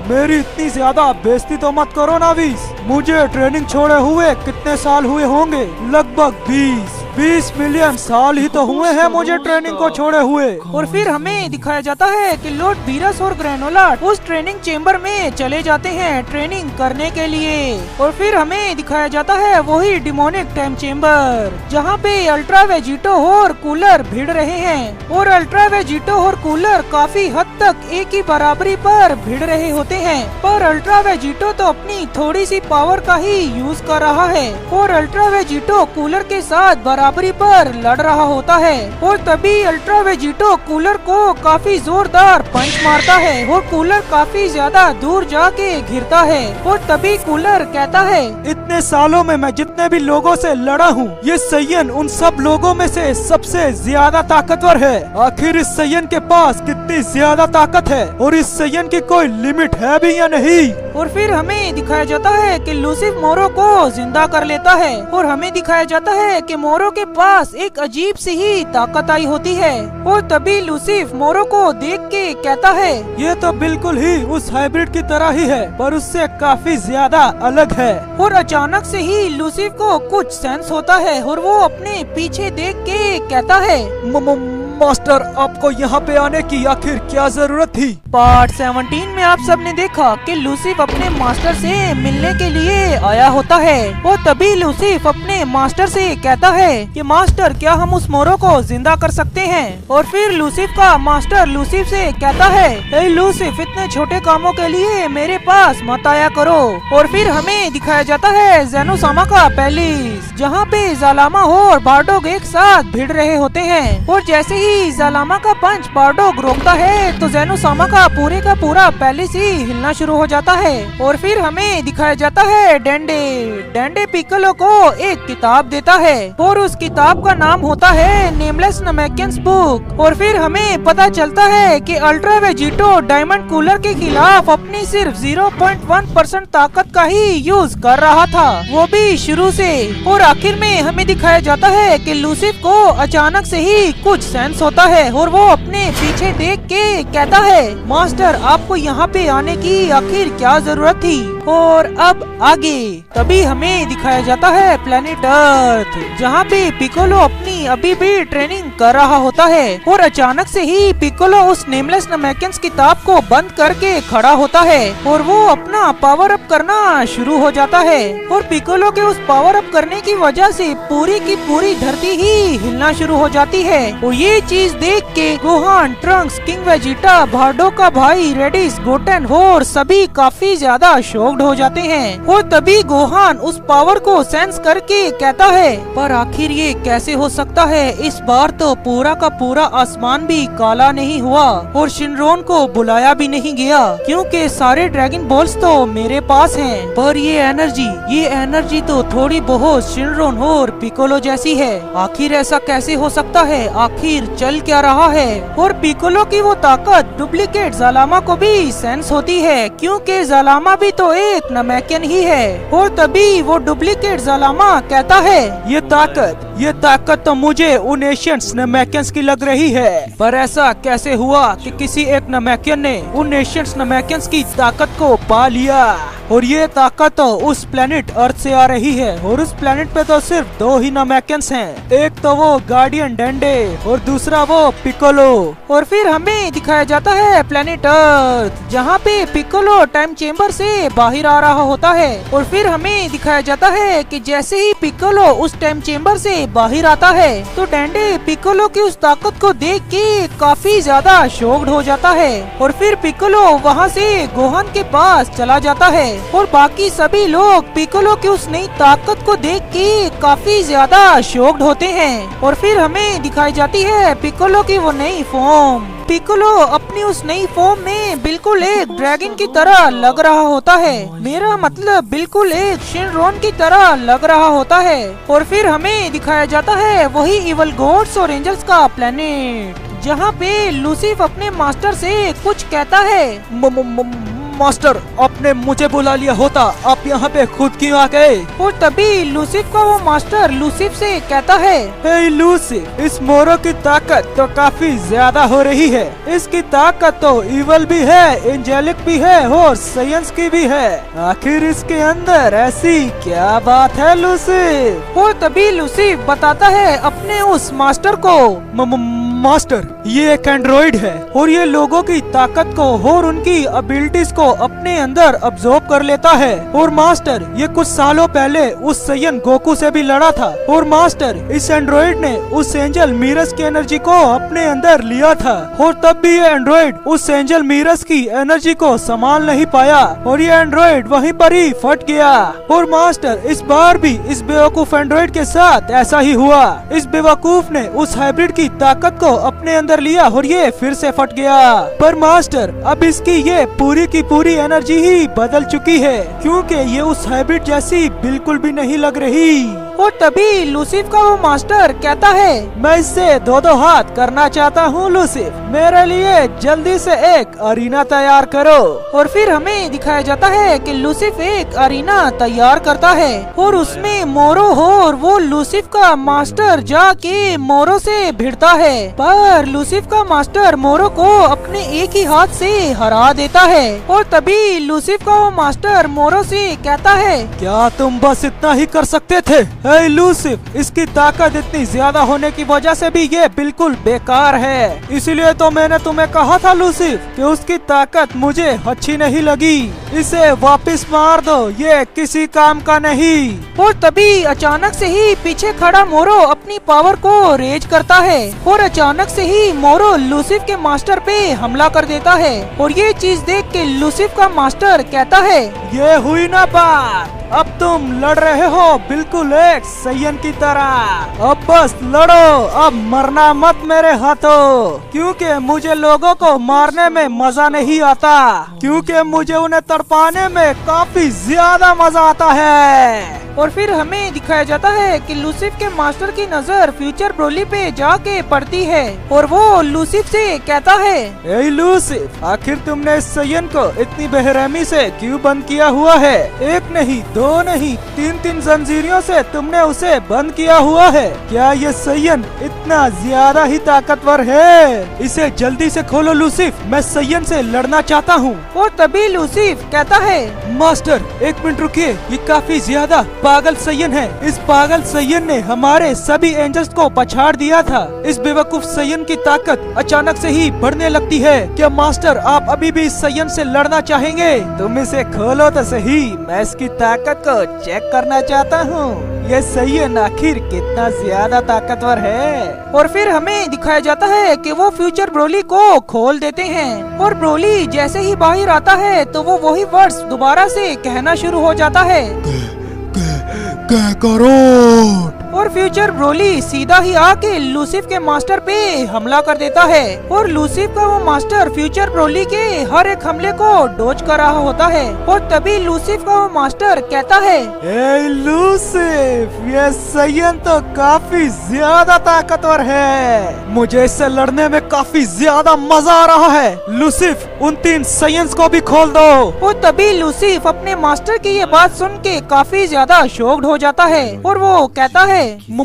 मेरी इतनी ज्यादा बेइज्जती तो मत करो ना वीस, मुझे ट्रेनिंग छोड़े हुए कितने साल हुए होंगे, लगभग 20 मिलियन साल ही तो हुए हैं मुझे ट्रेनिंग को छोड़े हुए। और फिर हमें दिखाया जाता है कि लॉर्ड बीरस और ग्रेनोला उस ट्रेनिंग चेम्बर में चले जाते हैं ट्रेनिंग करने के लिए। और फिर हमें दिखाया जाता है वही डिमोनिक टाइम चेम्बर जहाँ पे अल्ट्रा वेजिटो और कूलर भिड़ रहे हैं और अल्ट्रा वेजिटो और कूलर काफी हद तक एक ही बराबरी पर भिड़ रहे होते हैं। पर अल्ट्रा वेजिटो तो अपनी थोड़ी सी पावर का ही यूज कर रहा है और अल्ट्रा वेजिटो कूलर के साथ बराबर बराबरी पर लड़ रहा होता है और तभी अल्ट्रा वेजिटो कूलर को काफी जोरदार पंच मारता है और कूलर काफी ज्यादा दूर जाके घिरता है और तभी कूलर कहता है, इतने सालों में मैं जितने भी लोगों से लड़ा हूँ, ये सैयन उन सब लोगों में से सबसे ज्यादा ताकतवर है। आखिर इस सैयन के पास कितनी ज्यादा ताकत है और इस सैयन की कोई लिमिट है भी या नहीं। और फिर हमें दिखाया जाता है कि लूसिफ मोरो को जिंदा कर लेता है और हमें दिखाया जाता है कि मोरो के पास एक अजीब सी ही ताकत आई होती है और तभी लूसिफ मोरो को देख के कहता है, ये तो बिल्कुल ही उस हाइब्रिड की तरह ही है पर उससे काफी ज्यादा अलग है। और अचानक से ही लूसिफ को कुछ सेंस होता है और वो अपने पीछे देख के कहता है, मास्टर आपको यहाँ पे आने की आखिर क्या जरूरत थी। पार्ट 17 में आप सबने देखा कि लूसिफ अपने मास्टर से मिलने के लिए आया होता है और तभी लूसिफ अपने मास्टर से कहता है कि मास्टर क्या हम उस मोरो को जिंदा कर सकते हैं। और फिर लूसिफ का मास्टर लूसिफ से कहता है, ए लूसिफ इतने छोटे कामों के लिए मेरे पास मत आया करो। और फिर हमें दिखाया जाता है जेनोसामा का पैलेस, जहाँ पे जालामा और बारडोग एक साथ भिड़ रहे होते हैं और जैसे ही जालामा का पंच बारडोग रोकता है तो जेनोसामा का पूरा पैलेस ही हिलना शुरू हो जाता है। और फिर हमें दिखाया जाता है डेंडे पिक्कोलो को एक किताब देता है और उस किताब का नाम होता है नेमलेस नमैकियंस बुक। और फिर हमें पता चलता है कि अल्ट्रा वेजिटो डायमंड कूलर के खिलाफ अपनी सिर्फ 0.1% ताकत का ही यूज कर रहा था, वो भी शुरू से। और आखिर में हमें दिखाया जाता है कि लूसिफ को अचानक से ही कुछ सेंस होता है और वो अपने पीछे देख के कहता है, मास्टर आपको यहाँ पे आने की आखिर क्या जरूरत थी। और अब आगे तभी हमें दिखाया जाता है प्लेनेट अर्थ, जहाँ पे पिक्कोलो अपनी अभी भी ट्रेनिंग कर रहा होता है और अचानक से ही पिक्कोलो उस नेमलेस नमैकियंस किताब को बंद करके खड़ा होता है और वो अपना पावर अप करना शुरू हो जाता है। और पिक्कोलो के उस पावर अप करने की वजह से पूरी की पूरी धरती ही हिलना शुरू हो जाती है। और ये चीज देख के गोहान, ट्रंक्स, किंग वेजिटा, बारडोग का भाई रेडिस, गोटेन और सभी काफी ज्यादा शॉक्ड हो जाते हैं। और तभी गोहान उस पावर को सेंस करके कहता है, पर आखिर ये कैसे हो सकता है, इस बार तो पूरा का पूरा आसमान भी काला नहीं हुआ और शिनरोन को बुलाया भी नहीं गया क्योंकि सारे ड्रैगन बॉल्स तो मेरे पास हैं। पर ये एनर्जी तो थोड़ी बहुत शिनरोन और पिक्कोलो जैसी है, आखिर ऐसा कैसे हो सकता है, आखिर चल क्या रहा है। और पिक्कोलो की वो ताकत डुप्लीकेट जालामा को भी सेंस होती है क्योंकि जालामा भी तो एक नमैकियन ही है। और तभी वो डुप्लीकेट जालामा कहता है, ये ताकत तो मुझे उन एशियंस नमैकियंस की लग रही है, पर ऐसा कैसे हुआ कि किसी एक नमैकियन ने उन एशियंस नमैकियंस की ताकत को पा लिया। और ये ताकत तो उस प्लेनेट अर्थ से आ रही है और उस प्लेनेट पे तो सिर्फ 2 ही नमैकियंस हैं, एक तो वो गार्डियन डेंडे और दूसरा वो पिक्कोलो। और फिर हमें दिखाया जाता है प्लेनेट अर्थ, जहाँ पे पिक्कोलो टाइम चेम्बर से बाहर आ रहा होता है। और फिर हमें दिखाया जाता है कि जैसे ही पिक्कोलो उस टाइम चेम्बर से बाहर आता है तो डेंडे पिक्कोलो की उस ताकत को देख के काफी ज्यादा शॉक्ड हो जाता है। और फिर पिक्कोलो वहाँ से गोहान के पास चला जाता है और बाकी सभी लोग पिक्कोलो की उस नई ताकत को देख के काफी ज्यादा शॉक्ड होते हैं। और फिर हमें दिखाई जाती है पिक्कोलो की वो नई फॉर्म। पिक्कोलो अपनी उस नई फॉर्म में बिल्कुल एक ड्रैगन की तरह लग रहा होता है, मेरा मतलब बिल्कुल एक शिनरोन की तरह लग रहा होता है। और फिर हमें दिखाया जाता है वही इवल गॉड्स और एंजल्स का प्लेनेट, जहाँ पे लूसिफ अपने मास्टर से कुछ कहता है, मास्टर आपने मुझे बुला लिया होता, आप यहाँ पे खुद क्यों आ गए। और तभी लूसिफ का वो मास्टर लूसिफ से कहता है, हे लूसिफ, इस मोरो की ताकत तो काफी ज्यादा हो रही है, इसकी ताकत तो इवल भी है, एंजेलिक भी है और साइंस की भी है, आखिर इसके अंदर ऐसी क्या बात है लूसिफ। और तभी लूसिफ बताता है अपने उस मास्टर को, मास्टर, ये एक एंड्रॉइड है और ये लोगों की ताकत को और उनकी एबिलिटीज को अपने अंदर अब्सॉर्ब कर लेता है। और मास्टर, ये कुछ सालों पहले उस सैयन गोकू से भी लड़ा था। और मास्टर, इस एंड्रॉइड ने उस एंजल मीरस की एनर्जी को अपने अंदर लिया था और तब भी ये एंड्रॉइड उस एंजल मीरस की एनर्जी को संभाल नहीं पाया और ये एंड्रॉइड वहीं पर ही फट गया। और मास्टर, इस बार भी इस बेवकूफ एंड्रॉइड के साथ ऐसा ही हुआ। इस बेवकूफ ने उस हाइब्रिड की ताकत को अपने अंदर लिया और ये फिर से फट गया। पर मास्टर, अब इसकी ये पूरी की पूरी एनर्जी ही बदल चुकी है, क्योंकि ये उस हाइब्रिड जैसी बिल्कुल भी नहीं लग रही। और तभी लूसिफ का वो मास्टर कहता है, मैं इससे दो हाथ करना चाहता हूँ लूसिफ, मेरे लिए जल्दी से एक अरीना तैयार करो। और फिर हमें दिखाया जाता है कि लूसिफ एक अरीना तैयार करता है और उसमें मोरो हो और वो लूसिफ का मास्टर जाके मोरो से भिड़ता है। पर लूसिफ का मास्टर मोरो को अपने एक ही हाथ से हरा देता है। और तभी लूसिफ का वो मास्टर मोरो से कहता है, क्या तुम बस इतना ही कर सकते थे? हे लूसिफ, इसकी ताकत इतनी ज्यादा होने की वजह से भी ये बिल्कुल बेकार है। इसीलिए तो मैंने तुम्हें कहा था लूसिफ कि उसकी ताकत मुझे अच्छी नहीं लगी। इसे वापस मार दो, ये किसी काम का नहीं। और तभी अचानक से ही पीछे खड़ा मोरो अपनी पावर को रेज करता है और अचानक से ही मोरो लूसिफ के मास्टर पे हमला कर देता है। और ये चीज देख के लूसिफ का मास्टर कहता है, ये हुई ना बात, अब तुम लड़ रहे हो बिल्कुल एक सैयन की तरह। अब बस लड़ो, अब मरना मत मेरे हाथों, क्योंकि मुझे लोगों को मारने में मजा नहीं आता, क्योंकि मुझे उन्हें तड़पाने में काफी ज्यादा मजा आता है। और फिर हमें दिखाया जाता है कि लूसिफ के मास्टर की नजर फ्यूचर ब्रोली पे जाके पड़ती है और वो लूसिफ से कहता है, ए लूसिफ, आखिर तुमने इस सैयन को इतनी बेरहमी से क्यों बंद किया हुआ है? एक नहीं, दो नहीं, तीन जंजीरों से तुमने उसे बंद किया हुआ है। क्या ये सैयन इतना ज्यादा ही ताकतवर है? इसे जल्दी से खोलो लूसिफ, मैं सैयन से लड़ना चाहता हूँ। और तभी लूसिफ कहता है, मास्टर, एक मिनट रुकिए, ये काफी ज्यादा पागल सैयन है। इस पागल सैयन ने हमारे सभी एंजल्स को पछाड़ दिया था। इस बेवकूफ सैयन की ताकत अचानक से ही बढ़ने लगती है। क्या मास्टर, आप अभी भी इस सैयन से लड़ना चाहेंगे? तुम इसे खोलो तो सही, मैं इसकी ताकत को चेक करना चाहता हूँ। ये सैयन आखिर कितना ज्यादा ताकतवर है। और फिर हमें दिखाया जाता है कि वो फ्यूचर ब्रोली को खोल देते हैं और ब्रोली जैसे ही बाहर आता है तो वो वही वर्ड्स दोबारा से कहना शुरू हो जाता है, करो। और फ्यूचर ब्रोली सीधा ही आके लूसिफ के मास्टर पे हमला कर देता है। और लूसिफ का वो मास्टर फ्यूचर ब्रोली के हर एक हमले को डोज कर रहा होता है। और तभी लूसिफ का वो मास्टर कहता है, ए लूसिफ, ये सैयन तो काफी ज्यादा ताकतवर है, मुझे इससे लड़ने में काफी ज्यादा मजा आ रहा है। लूसिफ, उन 3 सैयन्स को भी खोल दो। और तभी लूसिफ अपने मास्टर की ये बात सुन के काफी ज्यादा शॉक्ड हो जाता है और वो कहता है,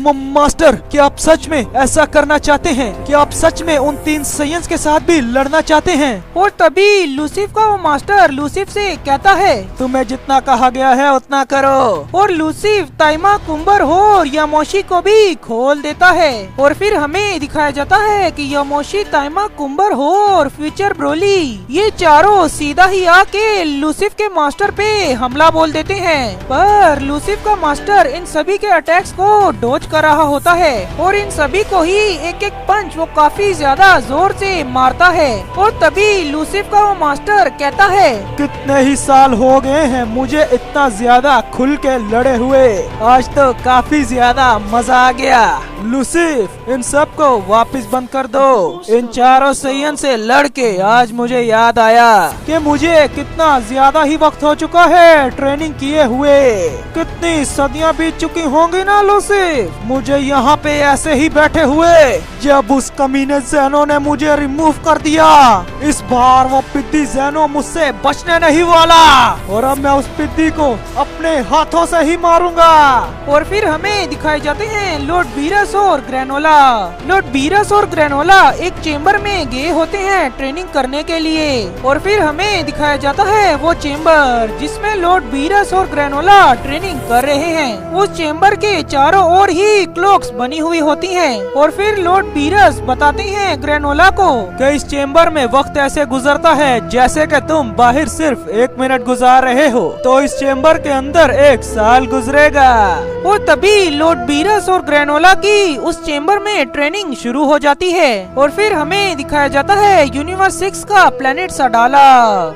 मास्टर, क्या आप सच में ऐसा करना चाहते हैं? क्या आप सच में उन 3 सैयन्स के साथ भी लड़ना चाहते हैं? और तभी लूसिफ का वो मास्टर लूसिफ से कहता है, तुम्हें जितना कहा गया है उतना करो। और लूसिफ ताइमा कुंबर हो और यामोशी को भी खोल देता है। और फिर हमें दिखाया जाता है कि यामोशी, ताइमा कुंबर हो और फ्यूचर ब्रोली ये चारों सीधा ही आके लूसिफ के मास्टर पे हमला बोल देते हैं। पर लूसिफ का मास्टर इन सभी के अटैक्स को डोज कर रहा होता है और इन सभी को ही एक एक पंच वो काफी ज्यादा जोर से मारता है। और तभी लूसिफ का वो मास्टर कहता है, कितने ही साल हो गए हैं मुझे इतना ज्यादा खुल के लड़े हुए, आज तो काफी ज्यादा मजा आ गया। लूसिफ, इन सब को वापस बंद कर दो। इन चारों सैयन से लड़ के आज मुझे याद आया कि मुझे कितना ज्यादा ही वक्त हो चुका है ट्रेनिंग किए हुए। कितनी सदियां बीत चुकी होंगी ना लूसिफ, मुझे यहाँ पे ऐसे ही बैठे हुए जब उस कमीने ज़ेनो ने मुझे रिमूव कर दिया। इस बार वो पिद्दी ज़ेनो मुझसे बचने नहीं वाला और अब मैं उस पिद्दी को अपने हाथों से ही मारूंगा। और फिर हमें दिखाए जाते हैं लॉर्ड बीरस और ग्रेनोला। लॉर्ड बीरस और ग्रेनोला एक चेम्बर में गए होते हैं ट्रेनिंग करने के लिए। और फिर हमें दिखाया जाता है वो चेम्बर जिसमें लॉर्ड बीरस और ग्रेनोला ट्रेनिंग कर रहे हैं। उस चेम्बर के चारों ओर ही क्लॉक्स बनी हुई होती हैं। और फिर लॉर्ड बीरस बताते हैं ग्रेनोला को कि इस चेम्बर में वक्त ऐसे गुजरता है जैसे कि तुम बाहर सिर्फ 1 मिनट गुजार रहे हो, तो इस चेम्बर के अंदर 1 साल गुजरेगा। और तभी लॉर्ड बीरस और ग्रेनोला की उस चेम्बर में ट्रेनिंग शुरू हो जाती है और फिर हमें दिखाया जाता है यूनिवर्स 6 का प्लेनेट सडाला,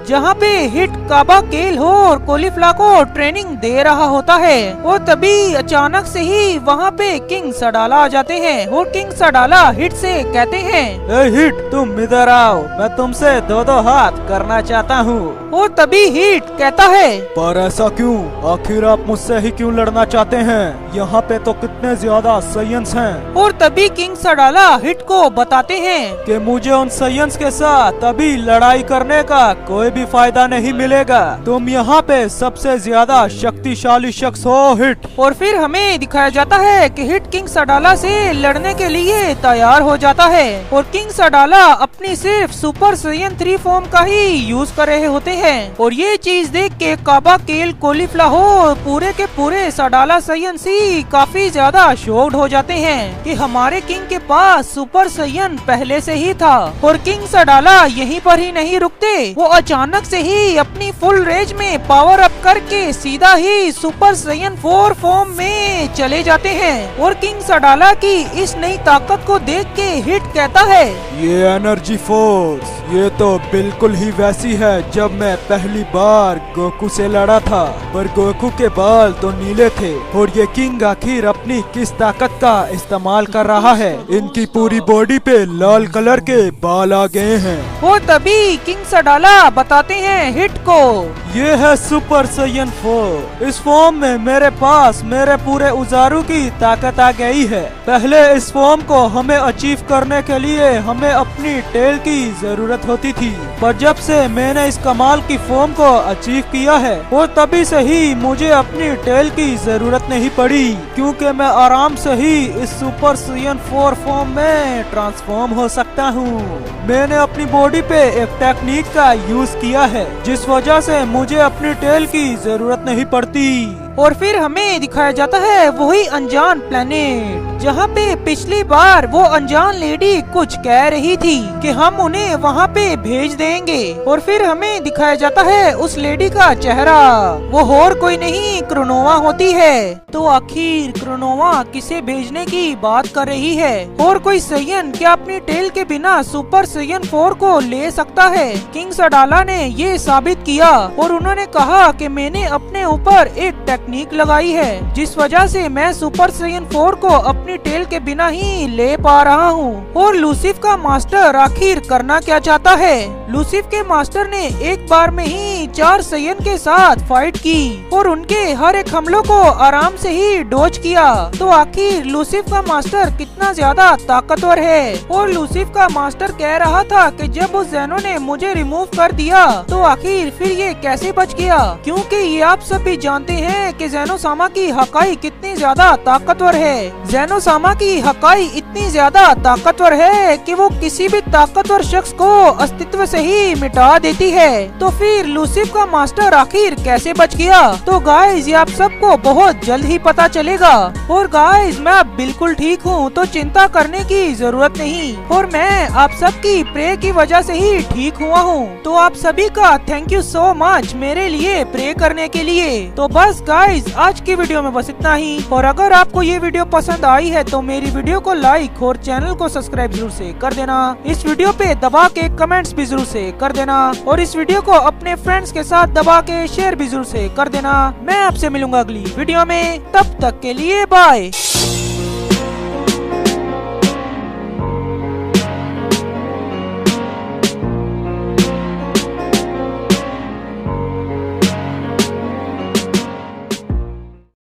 जहाँ पे हिट काबा केल हो और कोलिफ्ला को ट्रेनिंग दे रहा होता है। और तभी अचानक से ही वहाँ पे किंग सडाला आ जाते हैं और किंग सडाला हिट से कहते हैं, ए हिट, तुम इधर आओ, मैं तुमसे 2-2 हाथ करना चाहता हूँ। और तभी हिट कहता है, पर ऐसा क्यों? आखिर आप मुझसे ही क्यों लड़ना चाहते हैं? यहाँ पे तो कितने ज्यादा साइंस हैं। और तभी किंग सडाला हिट को बताते हैं कि मुझे उन साइंस के साथ अभी लड़ाई करने का कोई भी फायदा नहीं मिलेगा। तुम यहाँ पे सबसे ज्यादा शक्तिशाली शख्स हो हिट। और फिर हमें दिखाया जाता है कि हिट किंग सडाला से लड़ने के लिए तैयार हो जाता है और किंग सडाला अपनी सिर्फ सुपर साइयन 3 फॉर्म का ही यूज कर रहे होते हैं। और ये चीज देख के काबा केल कोलिफ्ला हो पूरे के पूरे सडाला साइयन सी काफी ज्यादा शॉक्ड हो जाते हैं कि हमारे किंग के पास सुपर साइयन पहले से ही था। और किंग सडाला यहीं पर ही नहीं रुकते, वो अचानक से ही अपनी फुल रेंज में पावर अप करके सीधा ही सुपर साइयन 4 फॉर्म में चले जाते हैं। और किंग सडाला की इस नई ताकत को देख के हिट कहता है, ये एनर्जी फोर्स, ये तो बिल्कुल ही वैसी है जब मैं पहली बार गोकू से लड़ा था, पर गोकू के बाल तो नीले थे और ये किंग आखिर अपनी किस ताकत का इस्तेमाल कर रहा है? इनकी पूरी बॉडी पे लाल कलर के बाल आ गए हैं। और तभी किंग सडाला बताते हैं हिट को, ये है सुपर साइयन 4। इस फॉर्म में मेरे पास मेरे पूरे उजारू की ताकत आ गई है। पहले इस फॉर्म को हमें अचीव करने के लिए हमें अपनी टेल की जरूरत होती थी, पर जब से मैंने इस कमाल की फॉर्म को अचीव किया है और तभी से ही मुझे अपनी टेल की जरूरत नहीं पड़ी, क्योंकि मैं आराम से ही इस सुपर साइयन 4 फॉर्म में ट्रांसफॉर्म हो सकता हूँ। मैंने अपनी बॉडी पे एक टेक्निक का यूज किया है जिस वजह से मुझे अपनी टेल की जरूरत नहीं पड़ती। और फिर हमें दिखाया जाता है वही अनजान प्लेनेट, जहाँ पे पिछली बार वो अनजान लेडी कुछ कह रही थी कि हम उन्हें वहाँ पे भेज देंगे। और फिर हमें दिखाया जाता है उस लेडी का चेहरा, वो और कोई नहीं क्रोनोवा होती है। तो आखिर क्रोनोवा किसे भेजने की बात कर रही है? और कोई साइयन क्या अपनी टेल के बिना सुपर साइयन 4 को ले सकता है? किंग सडाला ने ये साबित किया और उन्होंने कहा कि मैंने अपने ऊपर एक टेक्निक लगाई है जिस वजह से मैं सुपर साइयन 4 को अपनी टेल के बिना ही ले पा रहा हूँ। और लूसिफ का मास्टर आखिर करना क्या चाहता है? लूसिफ के मास्टर ने एक बार में ही 4 साइयन के साथ फाइट की और उनके हर एक हमलों को आराम से ही डॉज किया। तो आखिर लूसिफ का मास्टर कितना ज्यादा ताकतवर है? और लूसिफ का मास्टर कह रहा था कि जब उस ज़ेनो ने मुझे रिमूव कर दिया तो आखिर फिर ये कैसे बच गया? क्योंकि ये आप सब भी जानते हैं कि ज़ेनो सामा की हकाई कितनी ज्यादा ताकतवर है। ज़ेनो सामा की हकाई इतनी ज्यादा ताकतवर है कि वो किसी भी ताकतवर शख्स को अस्तित्व से ही मिटा देती है। तो फिर लूसिफ का मास्टर आखिर कैसे बच गया? तो गाइज ये आप सबको बहुत जल्द ही पता चलेगा। और गाइज मैं अब बिल्कुल ठीक हूँ, तो चिंता करने की जरूरत नहीं और मैं आप सबकी प्रे की वजह से ही ठीक हुआ हूँ। तो आप सभी का थैंक यू सो मच मेरे लिए प्रे करने के लिए। तो बस गाइज आज की वीडियो में बस इतना ही। और अगर आपको ये वीडियो पसंद आई है तो मेरी वीडियो को लाइक और चैनल को सब्सक्राइब जरूर से कर देना। इस वीडियो पे दबा के कमेंट्स भी जरूर से कर देना और इस वीडियो को अपने फ्रेंड्स के साथ दबा के शेयर भी जरूर से कर देना। मैं आपसे मिलूंगा अगली वीडियो में, तब तक के लिए बाय।